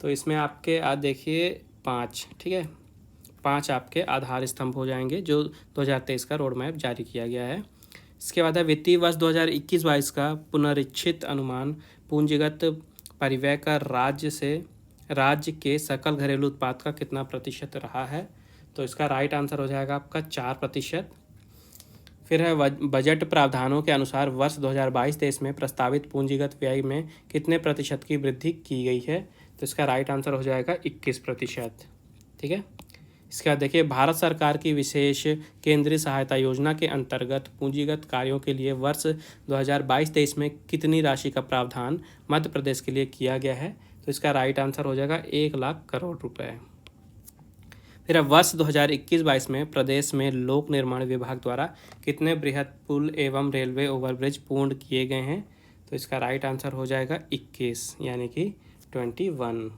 तो इसमें आपके देखिए 5, ठीक है, 5 आपके आधार स्तंभ हो जाएंगे जो 2023 का रोड मैप जारी किया गया है। इसके बाद है वित्तीय वर्ष 2021-22 का पुनरीक्षित अनुमान पूंजीगत परिव्यय का राज्य के सकल घरेलू उत्पाद का कितना प्रतिशत रहा है? तो इसका राइट आंसर हो जाएगा आपका 4%। फिर है बजट प्रावधानों के अनुसार वर्ष 2022-23 में प्रस्तावित पूंजीगत व्यय में कितने प्रतिशत की वृद्धि की गई है? तो इसका राइट आंसर हो जाएगा 21%। ठीक है, इसके बाद देखिए भारत सरकार की विशेष केंद्रीय सहायता योजना के अंतर्गत पूंजीगत कार्यों के लिए वर्ष 2022-23 में कितनी राशि का प्रावधान मध्य प्रदेश के लिए किया गया है? तो इसका राइट आंसर हो जाएगा 1 लाख करोड़ रुपए। फिर अब वर्ष 2021-22 में प्रदेश में लोक निर्माण विभाग द्वारा कितने बृहद पुल एवं रेलवे ओवरब्रिज पूर्ण किए गए हैं? तो इसका राइट आंसर हो जाएगा 21 यानी कि 21।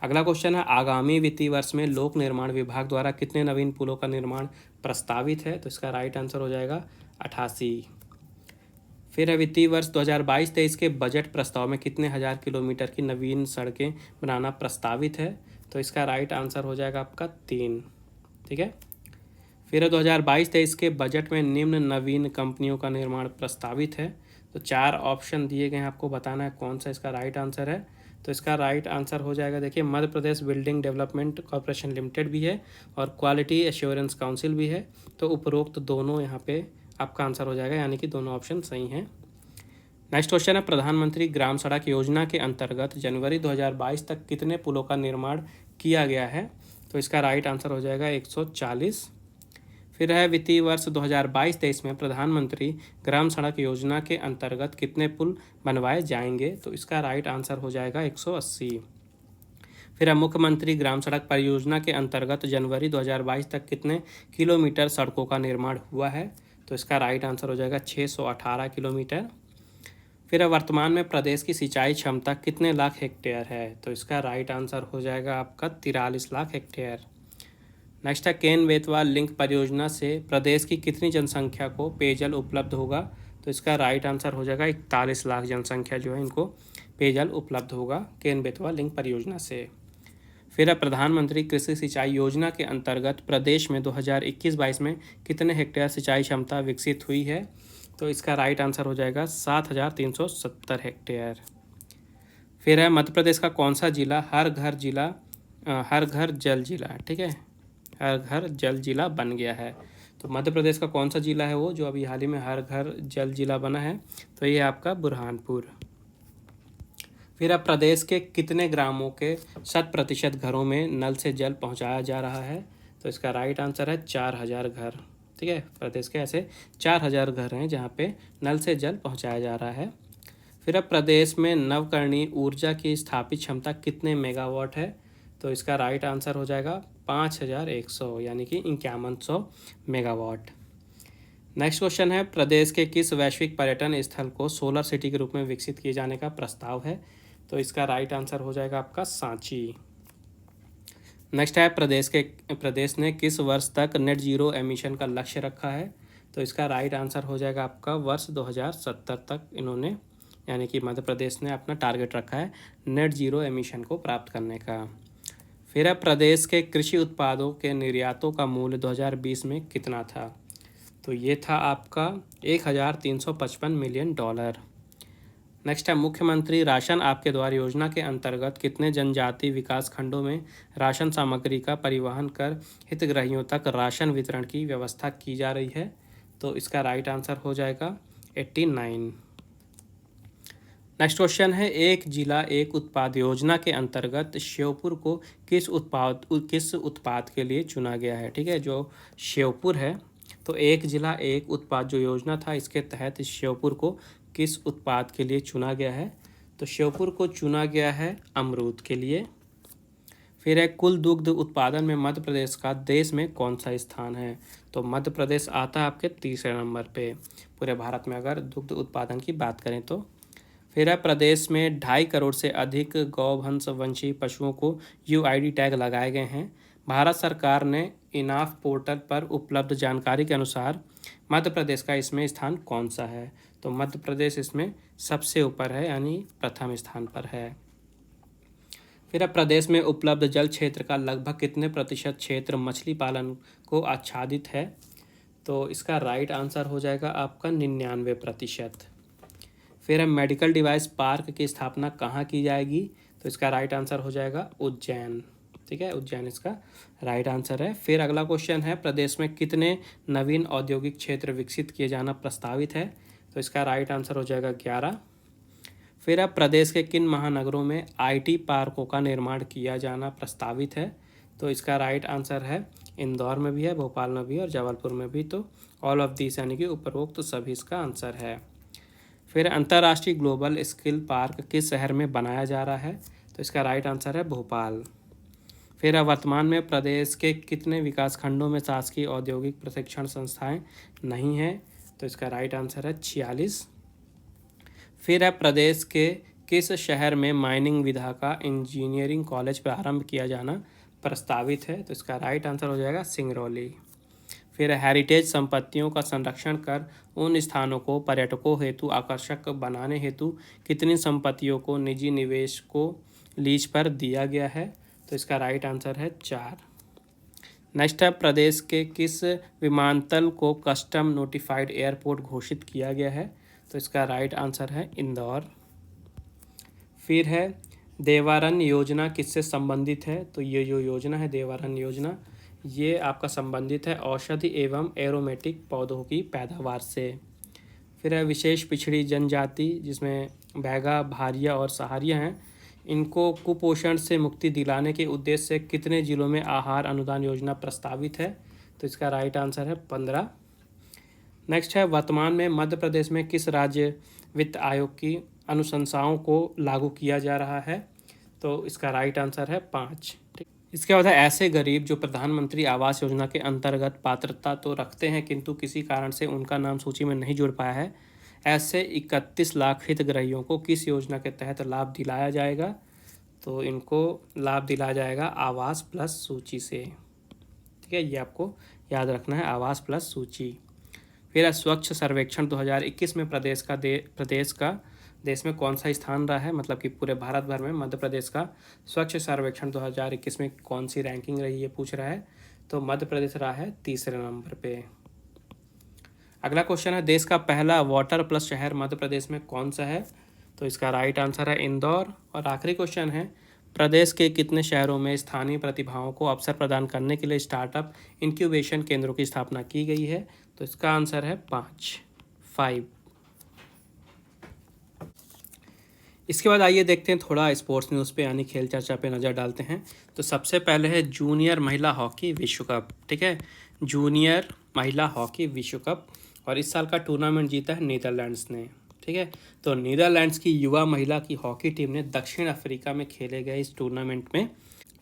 अगला क्वेश्चन है आगामी वित्तीय वर्ष में लोक निर्माण विभाग द्वारा कितने नवीन पुलों का निर्माण प्रस्तावित है? तो इसका राइट आंसर हो जाएगा 88। फिर है वित्तीय वर्ष 2022-23 के बजट प्रस्ताव में कितने हजार किलोमीटर की नवीन सड़कें बनाना प्रस्तावित है? तो इसका राइट आंसर हो जाएगा आपका 3। ठीक है, फिर 2022-23 के बजट में निम्न नवीन कंपनियों का निर्माण प्रस्तावित है। तो 4 ऑप्शन दिए गए हैं, आपको बताना है कौन सा इसका राइट आंसर है। तो इसका राइट आंसर हो जाएगा देखिए Madhya Pradesh building development corporation limited भी है और क्वालिटी एश्योरेंस काउंसिल भी है। तो उपरोक्त दोनों यहाँ पे आपका आंसर हो जाएगा यानी कि दोनों ऑप्शन सही हैं। नेक्स्ट क्वेश्चन है प्रधानमंत्री ग्राम सड़क योजना के अंतर्गत जनवरी 2022 तक कितने पुलों का निर्माण किया गया है? तो इसका राइट आंसर हो जाएगा 140। फिर है वित्तीय वर्ष 2022-23 में प्रधानमंत्री ग्राम सड़क योजना के अंतर्गत कितने पुल बनवाए जाएंगे? तो इसका राइट आंसर हो जाएगा 180। फिर है मुख्यमंत्री ग्राम सड़क परियोजना के अंतर्गत जनवरी 2022 तक कितने किलोमीटर सड़कों का निर्माण हुआ है? तो इसका राइट आंसर हो जाएगा 618 किलोमीटर। फिर वर्तमान में प्रदेश की सिंचाई क्षमता कितने लाख हेक्टेयर है? तो इसका राइट आंसर हो जाएगा आपका 43 लाख हेक्टेयर। नेक्स्ट है केन बेतवा लिंक परियोजना से प्रदेश की कितनी जनसंख्या को पेयजल उपलब्ध होगा? तो इसका राइट आंसर हो जाएगा 41 लाख जनसंख्या जो है इनको पेयजल उपलब्ध होगा केन बेतवा लिंक परियोजना से। फिर अब प्रधानमंत्री कृषि सिंचाई योजना के अंतर्गत प्रदेश में 2021-22 में कितने हेक्टेयर सिंचाई क्षमता विकसित हुई है? तो इसका राइट आंसर हो जाएगा 7,370 हेक्टेयर। फिर है मध्य प्रदेश का कौन सा जिला हर घर जल जिला, ठीक है, हर घर जल जिला बन गया है? तो मध्य प्रदेश का कौन सा जिला है वो जो अभी हाल ही में हर घर जल जिला बना है? तो ये आपका बुरहानपुर। फिर अब प्रदेश के कितने ग्रामों के 100% घरों में नल से जल पहुंचाया जा रहा है? तो इसका राइट आंसर है 4,000 घर, ठीक है। प्रदेश के ऐसे 4,000 घर हैं जहाँ पे नल से जल पहुंचाया जा रहा है। फिर अब प्रदेश में नवकरणीय ऊर्जा की स्थापित क्षमता कितने मेगावाट है? तो इसका राइट आंसर हो जाएगा 5,100 यानी कि 5100 मेगावाट। नेक्स्ट क्वेश्चन है, प्रदेश के किस वैश्विक पर्यटन स्थल को सोलर सिटी के रूप में विकसित किए जाने का प्रस्ताव है? तो इसका राइट आंसर हो जाएगा आपका सांची। नेक्स्ट है, प्रदेश ने किस वर्ष तक नेट जीरो एमिशन का लक्ष्य रखा है? तो इसका राइट आंसर हो जाएगा आपका वर्ष 2070 तक इन्होंने यानी कि मध्य प्रदेश ने अपना टारगेट रखा है नेट जीरो एमिशन को प्राप्त करने का। फिर है, प्रदेश के कृषि उत्पादों के निर्यातों का मूल्य 2020 में कितना था? तो ये था आपका 1,355 मिलियन डॉलर। नेक्स्ट है, मुख्यमंत्री राशन आपके द्वार योजना के अंतर्गत कितने जनजाति विकास खंडों में राशन सामग्री का परिवहन कर हितग्राहियों तक राशन वितरण की व्यवस्था की जा रही है? तो इसका राइट आंसर हो जाएगा 89। नेक्स्ट क्वेश्चन है, एक जिला एक उत्पाद योजना के अंतर्गत श्योपुर को किस उत्पाद के लिए चुना गया है? ठीक है, जो श्योपुर है तो एक जिला एक उत्पाद जो योजना था इसके तहत श्योपुर को किस उत्पाद के लिए चुना गया है? तो श्योपुर को चुना गया है अमरूद के लिए। फिर है, कुल दुग्ध उत्पादन में मध्य प्रदेश का देश में कौन सा स्थान है? तो मध्य प्रदेश आता है आपके तीसरे नंबर पे पूरे भारत में अगर दुग्ध उत्पादन की बात करें तो। फिर है, प्रदेश में 2.5 करोड़ से अधिक गौवंश वंशी पशुओं को यूआईडी टैग लगाए गए हैं। भारत सरकार ने इनाफ पोर्टल पर उपलब्ध जानकारी के अनुसार मध्य प्रदेश का इसमें स्थान कौन सा है? तो मध्य प्रदेश इसमें सबसे ऊपर है यानी प्रथम स्थान पर है। फिर अब प्रदेश में उपलब्ध जल क्षेत्र का लगभग कितने प्रतिशत क्षेत्र मछली पालन को आच्छादित है? तो इसका राइट आंसर हो जाएगा आपका 99%। फिर हम मेडिकल डिवाइस पार्क की स्थापना कहाँ की जाएगी? तो इसका राइट आंसर हो जाएगा उज्जैन, ठीक है, उज्जैन इसका राइट आंसर है। फिर अगला क्वेश्चन है, प्रदेश में कितने नवीन औद्योगिक क्षेत्र विकसित किए जाना प्रस्तावित है? तो इसका राइट आंसर हो जाएगा 11। फिर अब प्रदेश के किन महानगरों में आईटी पार्कों का निर्माण किया जाना प्रस्तावित है? तो इसका राइट आंसर है इंदौर में भी है, भोपाल में भी है और जबलपुर में भी। तो ऑल ऑफ दिस यानी कि उपरोक्त तो सभी इसका आंसर है। फिर अंतर्राष्ट्रीय ग्लोबल स्किल पार्क किस शहर में बनाया जा रहा है? तो इसका राइट आंसर है भोपाल। फिर वर्तमान में प्रदेश के कितने विकास खंडों में शासकीय औद्योगिक प्रशिक्षण संस्थाएं नहीं हैं? तो इसका राइट आंसर है 46। फिर है, प्रदेश के किस शहर में माइनिंग विधा का इंजीनियरिंग कॉलेज प्रारंभ किया जाना प्रस्तावित है? तो इसका राइट आंसर हो जाएगा सिंगरौली। फिर हेरिटेज संपत्तियों का संरक्षण कर उन स्थानों को पर्यटकों हेतु आकर्षक बनाने हेतु कितनी संपत्तियों को निजी निवेश को लीज पर दिया गया है? तो इसका राइट आंसर है 4। नेक्स्ट है, प्रदेश के किस विमानतल को कस्टम नोटिफाइड एयरपोर्ट घोषित किया गया है? तो इसका राइट आंसर है इंदौर। फिर है, देवारण्य योजना किससे संबंधित है? तो ये जो योजना है देवारण्य योजना ये आपका संबंधित है औषधि एवं एरोमेटिक पौधों की पैदावार से। फिर है, विशेष पिछड़ी जनजाति जिसमें बैगा, भारिया और सहारिया हैं, इनको कुपोषण से मुक्ति दिलाने के उद्देश्य से कितने जिलों में आहार अनुदान योजना प्रस्तावित है? तो इसका राइट आंसर है 15। नेक्स्ट है, वर्तमान में मध्य प्रदेश में किस राज्य वित्त आयोग की अनुशंसाओं को लागू किया जा रहा है? तो इसका राइट आंसर है 5। इसके बाद है, ऐसे गरीब जो प्रधानमंत्री आवास योजना के अंतर्गत पात्रता तो रखते हैं किंतु किसी कारण से उनका नाम सूची में नहीं जुड़ पाया है, ऐसे 31 लाख हितग्राहियों को किस योजना के तहत लाभ दिलाया जाएगा? तो इनको लाभ दिलाया जाएगा आवास प्लस सूची से, ठीक है, ये आपको याद रखना है आवास प्लस सूची। फिर स्वच्छ सर्वेक्षण 2021 में प्रदेश का देश में कौन सा स्थान रहा है, मतलब कि पूरे भारत भर में मध्य प्रदेश का स्वच्छ सर्वेक्षण 2021 में कौन सी रैंकिंग रही है पूछ रहा है। तो मध्य प्रदेश रहा है तीसरे नंबर पे। अगला क्वेश्चन है, देश का पहला वाटर प्लस शहर मध्य प्रदेश में कौन सा है। तो इसका राइट आंसर है इंदौर। और आखिरी क्वेश्चन है, प्रदेश के कितने शहरों में स्थानीय प्रतिभाओं को अवसर प्रदान करने के लिए स्टार्टअप इंक्यूबेशन केंद्रों की स्थापना की गई है। तो इसका आंसर है 5। इसके बाद आइए देखते हैं थोड़ा स्पोर्ट्स न्यूज़ पे यानी खेल चर्चा पे नज़र डालते हैं। तो सबसे पहले है जूनियर महिला हॉकी विश्व कप। ठीक है, जूनियर महिला हॉकी विश्व कप, और इस साल का टूर्नामेंट जीता है नीदरलैंड्स ने। ठीक है, तो नीदरलैंड्स की युवा महिला की हॉकी टीम ने दक्षिण अफ्रीका में खेले गए इस टूर्नामेंट में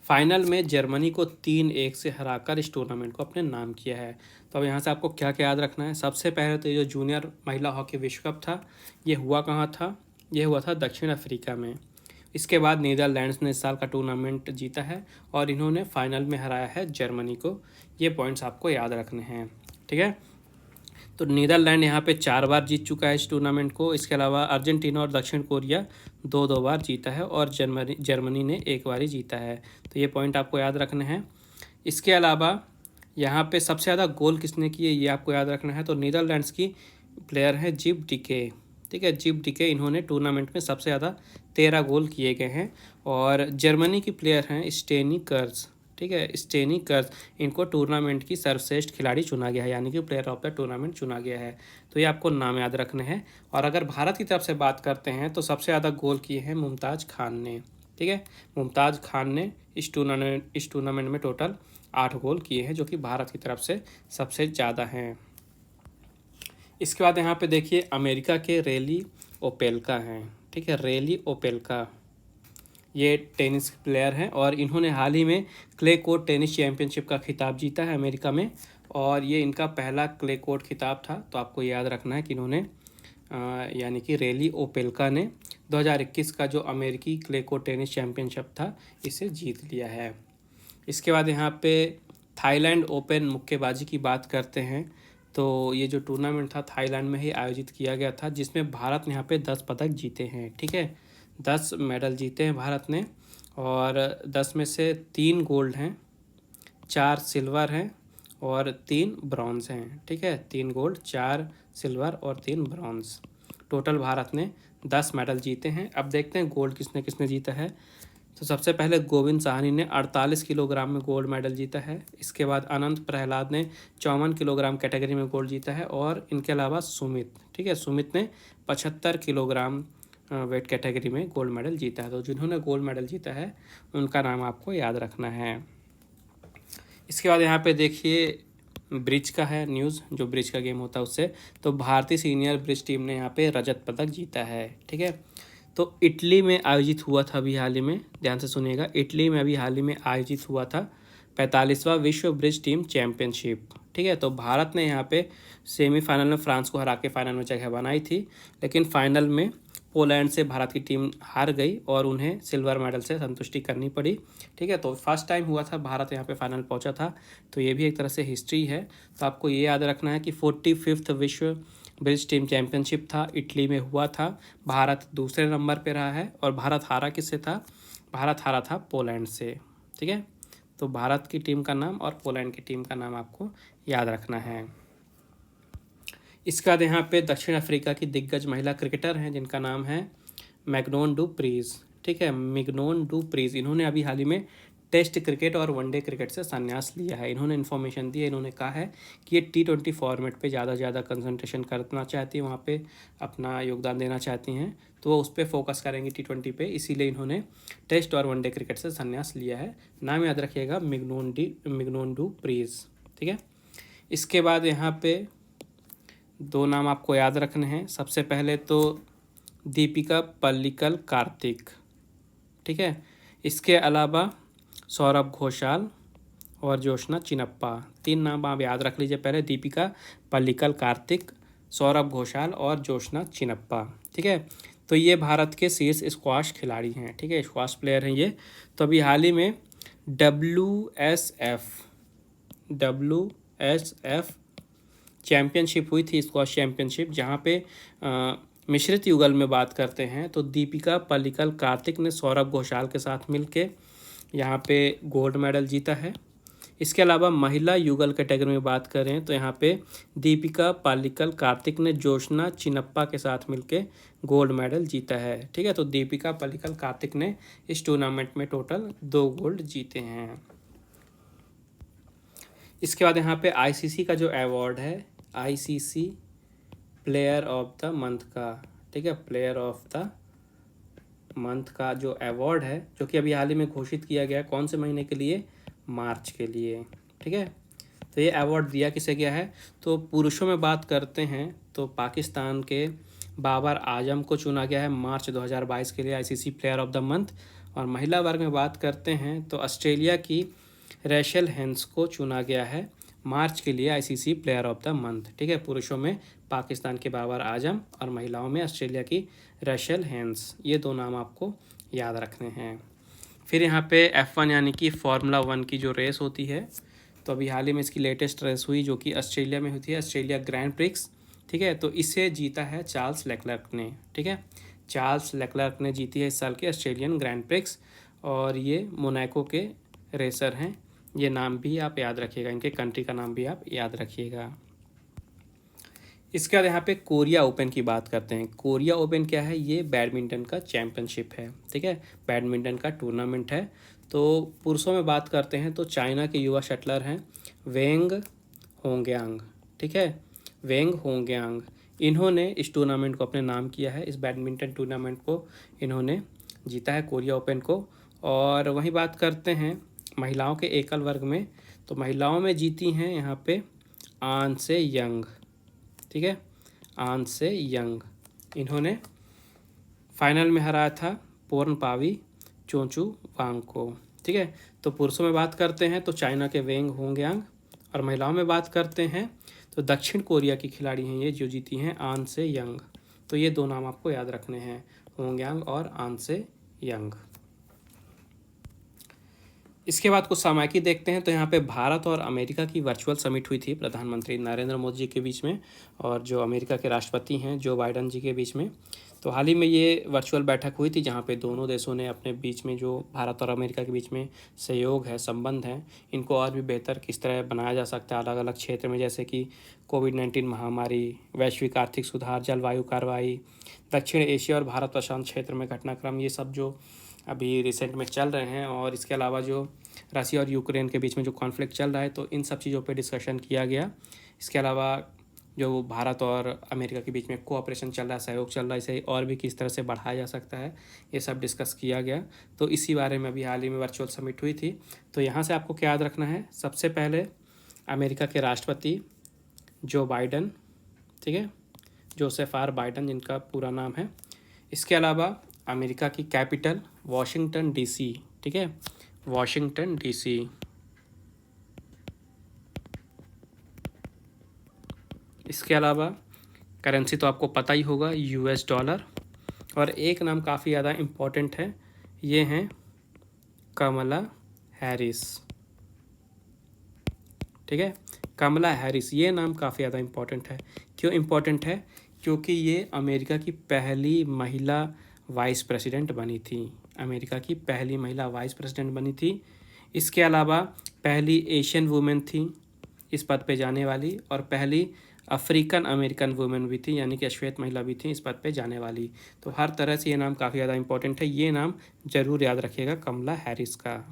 फाइनल में जर्मनी को 3-1 से हराकर इस टूर्नामेंट को अपने नाम किया है। तो अब यहाँ से आपको क्या क्या याद रखना है। सबसे पहले तो ये जो जूनियर महिला हॉकी विश्व कप था, ये हुआ कहाँ था, ये हुआ था दक्षिण अफ्रीका में। इसके बाद नीदरलैंड्स ने इस साल का टूर्नामेंट जीता है और इन्होंने फाइनल में हराया है जर्मनी को। ये पॉइंट्स आपको याद रखने हैं। ठीक है, तो नीदरलैंड यहाँ पे 4 बार जीत चुका है इस टूर्नामेंट को। इसके अलावा अर्जेंटीना और दक्षिण कोरिया 2-2 बार जीता है और जर्मनी ने 1 बार ही जीता है। तो ये पॉइंट आपको याद रखने हैं। इसके अलावा यहाँ पे सबसे ज़्यादा गोल किसने किए ये आपको याद रखना है। तो नीदरलैंड्स की प्लेयर है जिप डिके। ठीक है, जिप डिके, इन्होंने टूर्नामेंट में सबसे ज़्यादा 13 गोल किए गए हैं। और जर्मनी की प्लेयर हैं स्टेनी कर्ज। ठीक है, स्टेनी कर्ज, इनको टूर्नामेंट की सर्वश्रेष्ठ खिलाड़ी चुना गया है, यानी कि प्लेयर ऑफ द टूर्नामेंट चुना गया है। तो ये आपको नाम याद रखने हैं। और अगर भारत की तरफ से बात करते हैं तो सबसे ज़्यादा गोल किए हैं मुमताज़ खान ने। ठीक है, मुमताज़ खान ने इस टूर्नामेंट में टोटल 8 गोल किए हैं, जो कि भारत की तरफ से सबसे ज़्यादा हैं। इसके बाद यहाँ पे देखिए अमेरिका के रेली ओपेल्का हैं। ठीक है, रेली ओपेल्का, ये टेनिस प्लेयर हैं और इन्होंने हाल ही में क्ले कोर्ट टेनिस चैम्पियनशिप का खिताब जीता है अमेरिका में। और ये इनका पहला क्ले कोर्ट खिताब था। तो आपको याद रखना है कि इन्होंने यानी कि रेली ओपेल्का ने 2021 का जो अमेरिकी क्ले कोर्ट टेनिस चैम्पियनशिप था इसे जीत लिया है। इसके बाद यहाँ पे थाईलैंड ओपन मुक्केबाजी की बात करते हैं। तो ये जो टूर्नामेंट था थाईलैंड में ही आयोजित किया गया था, जिसमें भारत ने यहाँ पे 10 पदक जीते हैं। ठीक है, 10 मेडल जीते हैं भारत ने, और 10 में से 3 गोल्ड हैं, 4 सिल्वर हैं और 3 ब्रॉन्ज हैं। ठीक है, 3 गोल्ड, 4 सिल्वर और 3 ब्रॉन्ज, टोटल भारत ने 10 मेडल जीते हैं। अब देखते हैं गोल्ड किसने किसने जीता है। तो सबसे पहले गोविंद साहनी ने 48 किलोग्राम में गोल्ड मेडल जीता है। इसके बाद अनंत प्रहलाद ने 54 किलोग्राम कैटेगरी में गोल्ड जीता है। और इनके अलावा सुमित, ठीक है, सुमित ने 75 किलोग्राम वेट कैटेगरी में गोल्ड मेडल जीता है। तो जिन्होंने गोल्ड मेडल जीता है उनका नाम आपको याद रखना है। इसके बाद यहाँ पे देखिए ब्रिज का है न्यूज़, जो ब्रिज का गेम होता है उससे। तो भारतीय सीनियर ब्रिज टीम ने यहाँ पे रजत पदक जीता है। ठीक है, तो इटली में आयोजित हुआ था अभी हाल ही में, ध्यान से सुनिएगा, इटली में अभी हाल ही में आयोजित हुआ था 45वां विश्व ब्रिज टीम चैम्पियनशिप। ठीक है, तो भारत ने यहाँ पे सेमीफाइनल में फ्रांस को हरा के फाइनल में जगह बनाई थी, लेकिन फाइनल में पोलैंड से भारत की टीम हार गई और उन्हें सिल्वर मेडल से संतुष्टि करनी पड़ी। ठीक है, तो फर्स्ट टाइम हुआ था भारत यहाँ पे फाइनल पहुँचा था। तो ये भी एक तरह से हिस्ट्री है। तो आपको ये याद रखना है कि 45वां विश्व ब्रिज टीम चैम्पियनशिप था, इटली में हुआ था। भारत दूसरे नंबर पे रहा है और भारत हारा किससे था, भारत हारा था पोलैंड से। ठीक है, तो भारत की टीम का नाम और पोलैंड की टीम का नाम आपको याद रखना है। इसके बाद यहाँ पे दक्षिण अफ्रीका की दिग्गज महिला क्रिकेटर हैं जिनका नाम है मैग्नोन डू प्रीज। ठीक है, मैग्नोन डू प्रीज, इन्होंने अभी हाल ही में टेस्ट क्रिकेट और वनडे क्रिकेट से संन्यास लिया है। इन्होंने इन्फॉर्मेशन दी है, इन्होंने कहा है कि ये T20 फॉर्मेट पे ज़्यादा से ज़्यादा कंसंट्रेशन करना चाहती हैं, वहाँ पे अपना योगदान देना चाहती हैं। तो वो उस पर फोकस करेंगी T20 पे, इसीलिए इन्होंने टेस्ट और वनडे क्रिकेट से संन्यास लिया है। नाम याद रखिएगा, मैग्नोन डू प्रीज। ठीक है, इसके बाद यहाँ पे 2 नाम आपको याद रखने हैं। सबसे पहले तो दीपिका पल्लिकल कार्तिक। ठीक है, इसके अलावा सौरभ घोषाल और जोशना चिनप्पा, 3 नाम आप याद रख लीजिए। पहले दीपिका पल्लिकल कार्तिक, सौरभ घोषाल और जोशना चिनप्पा। ठीक है, तो ये भारत के शीर्ष स्क्वाश खिलाड़ी हैं। ठीक है, स्क्वाश प्लेयर हैं ये। तो अभी हाल ही में WSF चैम्पियनशिप हुई थी, स्क्वाश चैम्पियनशिप, जहाँ पे मिश्रित युगल में बात करते हैं तो दीपिका पल्लिकल कार्तिक ने सौरभ घोषाल के साथ मिलके यहाँ पे गोल्ड मेडल जीता है। इसके अलावा महिला युगल कैटेगरी में बात करें तो यहाँ पे दीपिका पालिकल कार्तिक ने जोशना चिनप्पा के साथ मिलके गोल्ड मेडल जीता है। ठीक है, तो दीपिका पालिकल कार्तिक ने इस टूर्नामेंट में टोटल 2 गोल्ड जीते हैं। इसके बाद यहाँ पे आईसीसी का जो अवार्ड है, ICC player of the month का, ठीक है, प्लेयर ऑफ द मंथ का जो अवार्ड है, जो कि अभी हाल ही में घोषित किया गया, कौन से महीने के लिए, मार्च के लिए। ठीक है, तो ये अवार्ड दिया किसे गया है, तो पुरुषों में बात करते हैं तो पाकिस्तान के बाबर आजम को चुना गया है मार्च 2022 के लिए ICC player of the month. और महिला वर्ग में बात करते हैं तो ऑस्ट्रेलिया की रेशल हेंस को चुना गया है मार्च के लिए ICC player of the month. ठीक है, पुरुषों में पाकिस्तान के बाबर आजम और महिलाओं में ऑस्ट्रेलिया की रेशल हेंस, ये 2 नाम आपको याद रखने हैं। फिर यहाँ पे F1 यानी कि फार्मूला 1 की जो रेस होती है, तो अभी हाल ही में इसकी लेटेस्ट रेस हुई जो कि ऑस्ट्रेलिया में होती है, ऑस्ट्रेलिया ग्रैंड प्रिक्स। ठीक है, तो इसे जीता है चार्ल्स लेक्लर्क ने। ठीक है, चार्ल्स लेक्लर्क ने जीती है इस साल की ऑस्ट्रेलियन ग्रैंड प्रिक्स, और ये मोनाको के रेसर हैं। ये नाम भी आप याद रखिएगा, इनके कंट्री का नाम भी आप याद रखिएगा। इसके बाद यहाँ पे कोरिया ओपन की बात करते हैं। कोरिया ओपन क्या है, ये बैडमिंटन का चैम्पियनशिप है। ठीक है, बैडमिंटन का टूर्नामेंट है। तो पुरुषों में बात करते हैं तो चाइना के युवा शटलर हैं वेंग होंगयांग। ठीक है, वेंग होंगयांग, इन्होंने इस टूर्नामेंट को अपने नाम किया है। इस बैडमिंटन टूर्नामेंट को इन्होंने जीता है, कोरिया ओपन को। और वहीं बात करते हैं महिलाओं के एकल वर्ग में, तो महिलाओं में जीती हैं यहाँ पे आन से यंग। ठीक है, आन से यंग, इन्होंने फाइनल में हराया था पोर्नपावी चोंचू वांग को। ठीक है, तो पुरुषों में बात करते हैं तो चाइना के वेंग होंगयांग, और महिलाओं में बात करते हैं तो दक्षिण कोरिया की खिलाड़ी हैं ये जो जीती हैं आन से यंग। तो ये 2 नाम आपको याद रखने हैं, होंगयांग और आन से यंग। इसके बाद कुछ सामयिकी देखते हैं तो यहाँ पे भारत और अमेरिका की वर्चुअल समिट हुई थी प्रधानमंत्री नरेंद्र मोदी जी के बीच में और जो अमेरिका के राष्ट्रपति हैं जो बाइडन जी के बीच में। तो हाल ही में ये वर्चुअल बैठक हुई थी जहाँ पे दोनों देशों ने अपने बीच में जो भारत और अमेरिका के बीच में सहयोग है, संबंध है, इनको और भी बेहतर किस तरह बनाया जा सकता है अलग अलग क्षेत्र में, जैसे कि कोविड-19 महामारी, वैश्विक आर्थिक सुधार, जलवायु कार्रवाई, दक्षिण एशिया और भारत प्रशांत क्षेत्र में घटनाक्रम, ये सब जो अभी रिसेंट में चल रहे हैं। और इसके अलावा जो रसिया और यूक्रेन के बीच में जो कॉन्फ्लिक्ट चल रहा है, तो इन सब चीज़ों पे डिस्कशन किया गया। इसके अलावा जो भारत और अमेरिका के बीच में कोऑपरेशन चल रहा है, सहयोग चल रहा है, इसे और भी किस तरह से बढ़ाया जा सकता है, ये सब डिस्कस किया गया। तो इसी बारे में अभी हाल ही में वर्चुअल समिट हुई थी। तो यहाँ से आपको क्या याद रखना है, सबसे पहले अमेरिका के राष्ट्रपति जो बाइडन, ठीक है, जोसेफ आर बाइडन जिनका पूरा नाम है। इसके अलावा अमेरिका की कैपिटल वाशिंगटन डीसी, ठीक है, वाशिंगटन डीसी। इसके अलावा करेंसी तो आपको पता ही होगा, यूएस डॉलर। और एक नाम काफ़ी ज़्यादा इम्पोर्टेंट है, ये हैं कमला हैरिस। ठीक है, कमला हैरिस, ये नाम काफ़ी ज़्यादा इम्पोर्टेंट है। क्यों इम्पोर्टेंट है, क्योंकि ये अमेरिका की पहली महिला वाइस प्रेसिडेंट बनी थी, अमेरिका की पहली महिला वाइस प्रेसिडेंट बनी थी। इसके अलावा पहली एशियन वुमेन थी इस पद पे जाने वाली, और पहली अफ्रीकन अमेरिकन वुमेन भी थी, यानी कि श्वेत महिला भी थी इस पद पे जाने वाली। तो हर तरह से ये नाम काफ़ी ज़्यादा इंपॉर्टेंट है, ये नाम जरूर याद रखिएगा कमला हैरिस का।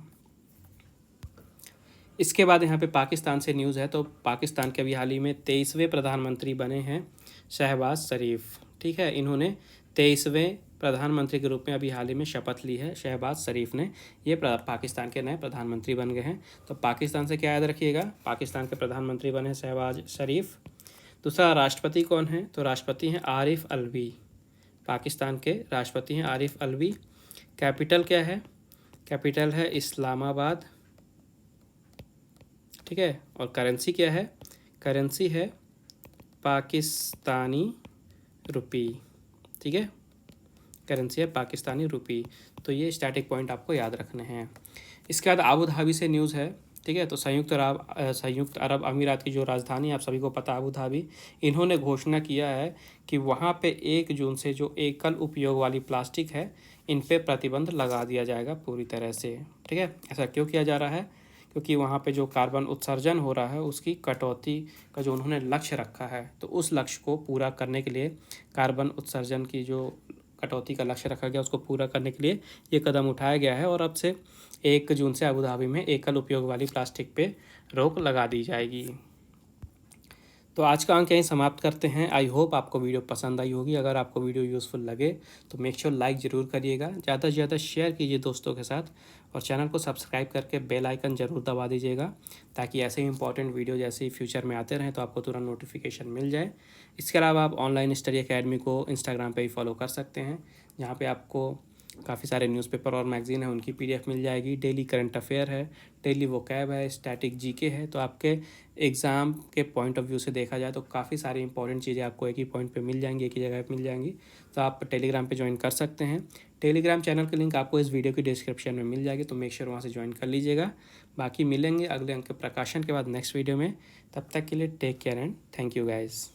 इसके बाद यहाँ पे पाकिस्तान से न्यूज़ है, तो पाकिस्तान के अभी हाल ही में 23वें प्रधानमंत्री बने हैं शहबाज शरीफ। ठीक है, इन्होंने 23वें प्रधानमंत्री के रूप में अभी हाल ही में शपथ ली है शहबाज शरीफ ने, ये पाकिस्तान के नए प्रधानमंत्री बन गए हैं। तो पाकिस्तान से क्या याद रखिएगा, पाकिस्तान के प्रधानमंत्री बने शहबाज शरीफ। दूसरा राष्ट्रपति कौन है, तो राष्ट्रपति हैं आरिफ अलवी, पाकिस्तान के राष्ट्रपति हैं आरिफ अलवी। कैपिटल क्या है, कैपिटल है इस्लामाबाद। ठीक है, और करेंसी क्या है, करेंसी है पाकिस्तानी रुपी। ठीक है, करेंसी है पाकिस्तानी रुपी। तो ये स्टैटिक पॉइंट आपको याद रखने हैं। इसके बाद आबू धाबी से न्यूज़ है, ठीक है। तो संयुक्त अरब अमीरात की जो राजधानी आप सभी को पता है, अबू धाबी, इन्होंने घोषणा किया है कि वहाँ पे 1 जून से जो एकल उपयोग वाली प्लास्टिक है इन पे प्रतिबंध लगा दिया जाएगा पूरी तरह से। ठीक है। ऐसा क्यों किया जा रहा है? क्योंकि वहाँ पे जो कार्बन उत्सर्जन हो रहा है उसकी कटौती का जो उन्होंने लक्ष्य रखा है, तो उस लक्ष्य को पूरा करने के लिए, कार्बन उत्सर्जन की जो कटौती का लक्ष्य रखा गया उसको पूरा करने के लिए ये कदम उठाया गया है। और अब से 1 जून से अबू धाबी में एकल उपयोग वाली प्लास्टिक पे रोक लगा दी जाएगी। तो आज का अंक यहीं समाप्त करते हैं। आई होप आपको वीडियो पसंद आई होगी। अगर आपको वीडियो यूज़फुल लगे तो मेक श्योर लाइक ज़रूर करिएगा, ज़्यादा से ज़्यादा शेयर कीजिए दोस्तों के साथ, और चैनल को सब्सक्राइब करके बेल आइकन ज़रूर दबा दीजिएगा, ताकि ऐसे ही इंपॉर्टेंट वीडियो जैसे ही फ्यूचर में आते रहें तो आपको तुरंत नोटिफिकेशन मिल जाए। इसके अलावा आप ऑनलाइन स्टडी अकेडमी को इंस्टाग्राम पर ही फॉलो कर सकते हैं, जहाँ पर आपको काफ़ी सारे न्यूज़पेपर और मैगज़ीन है उनकी PDF मिल जाएगी। डेली करंट अफेयर है, डेली वोकैब है, स्टैटिक GK है। तो आपके एग्ज़ाम के पॉइंट ऑफ व्यू से देखा जाए तो काफ़ी सारी इंपॉर्टेंट चीज़ें आपको एक ही पॉइंट पे मिल जाएंगी, एक ही जगह पे मिल जाएंगी। तो आप टेलीग्राम पे ज्वाइन कर सकते हैं। टेलीग्राम चैनल की लिंक आपको इस वीडियो की डिस्क्रिप्शन में मिल जाएगी, तो मेक श्योर वहाँ से ज्वाइन कर लीजिएगा। बाकी मिलेंगे अगले अंक के प्रकाशन के बाद नेक्स्ट वीडियो में। तब तक के लिए take care and thank you guys.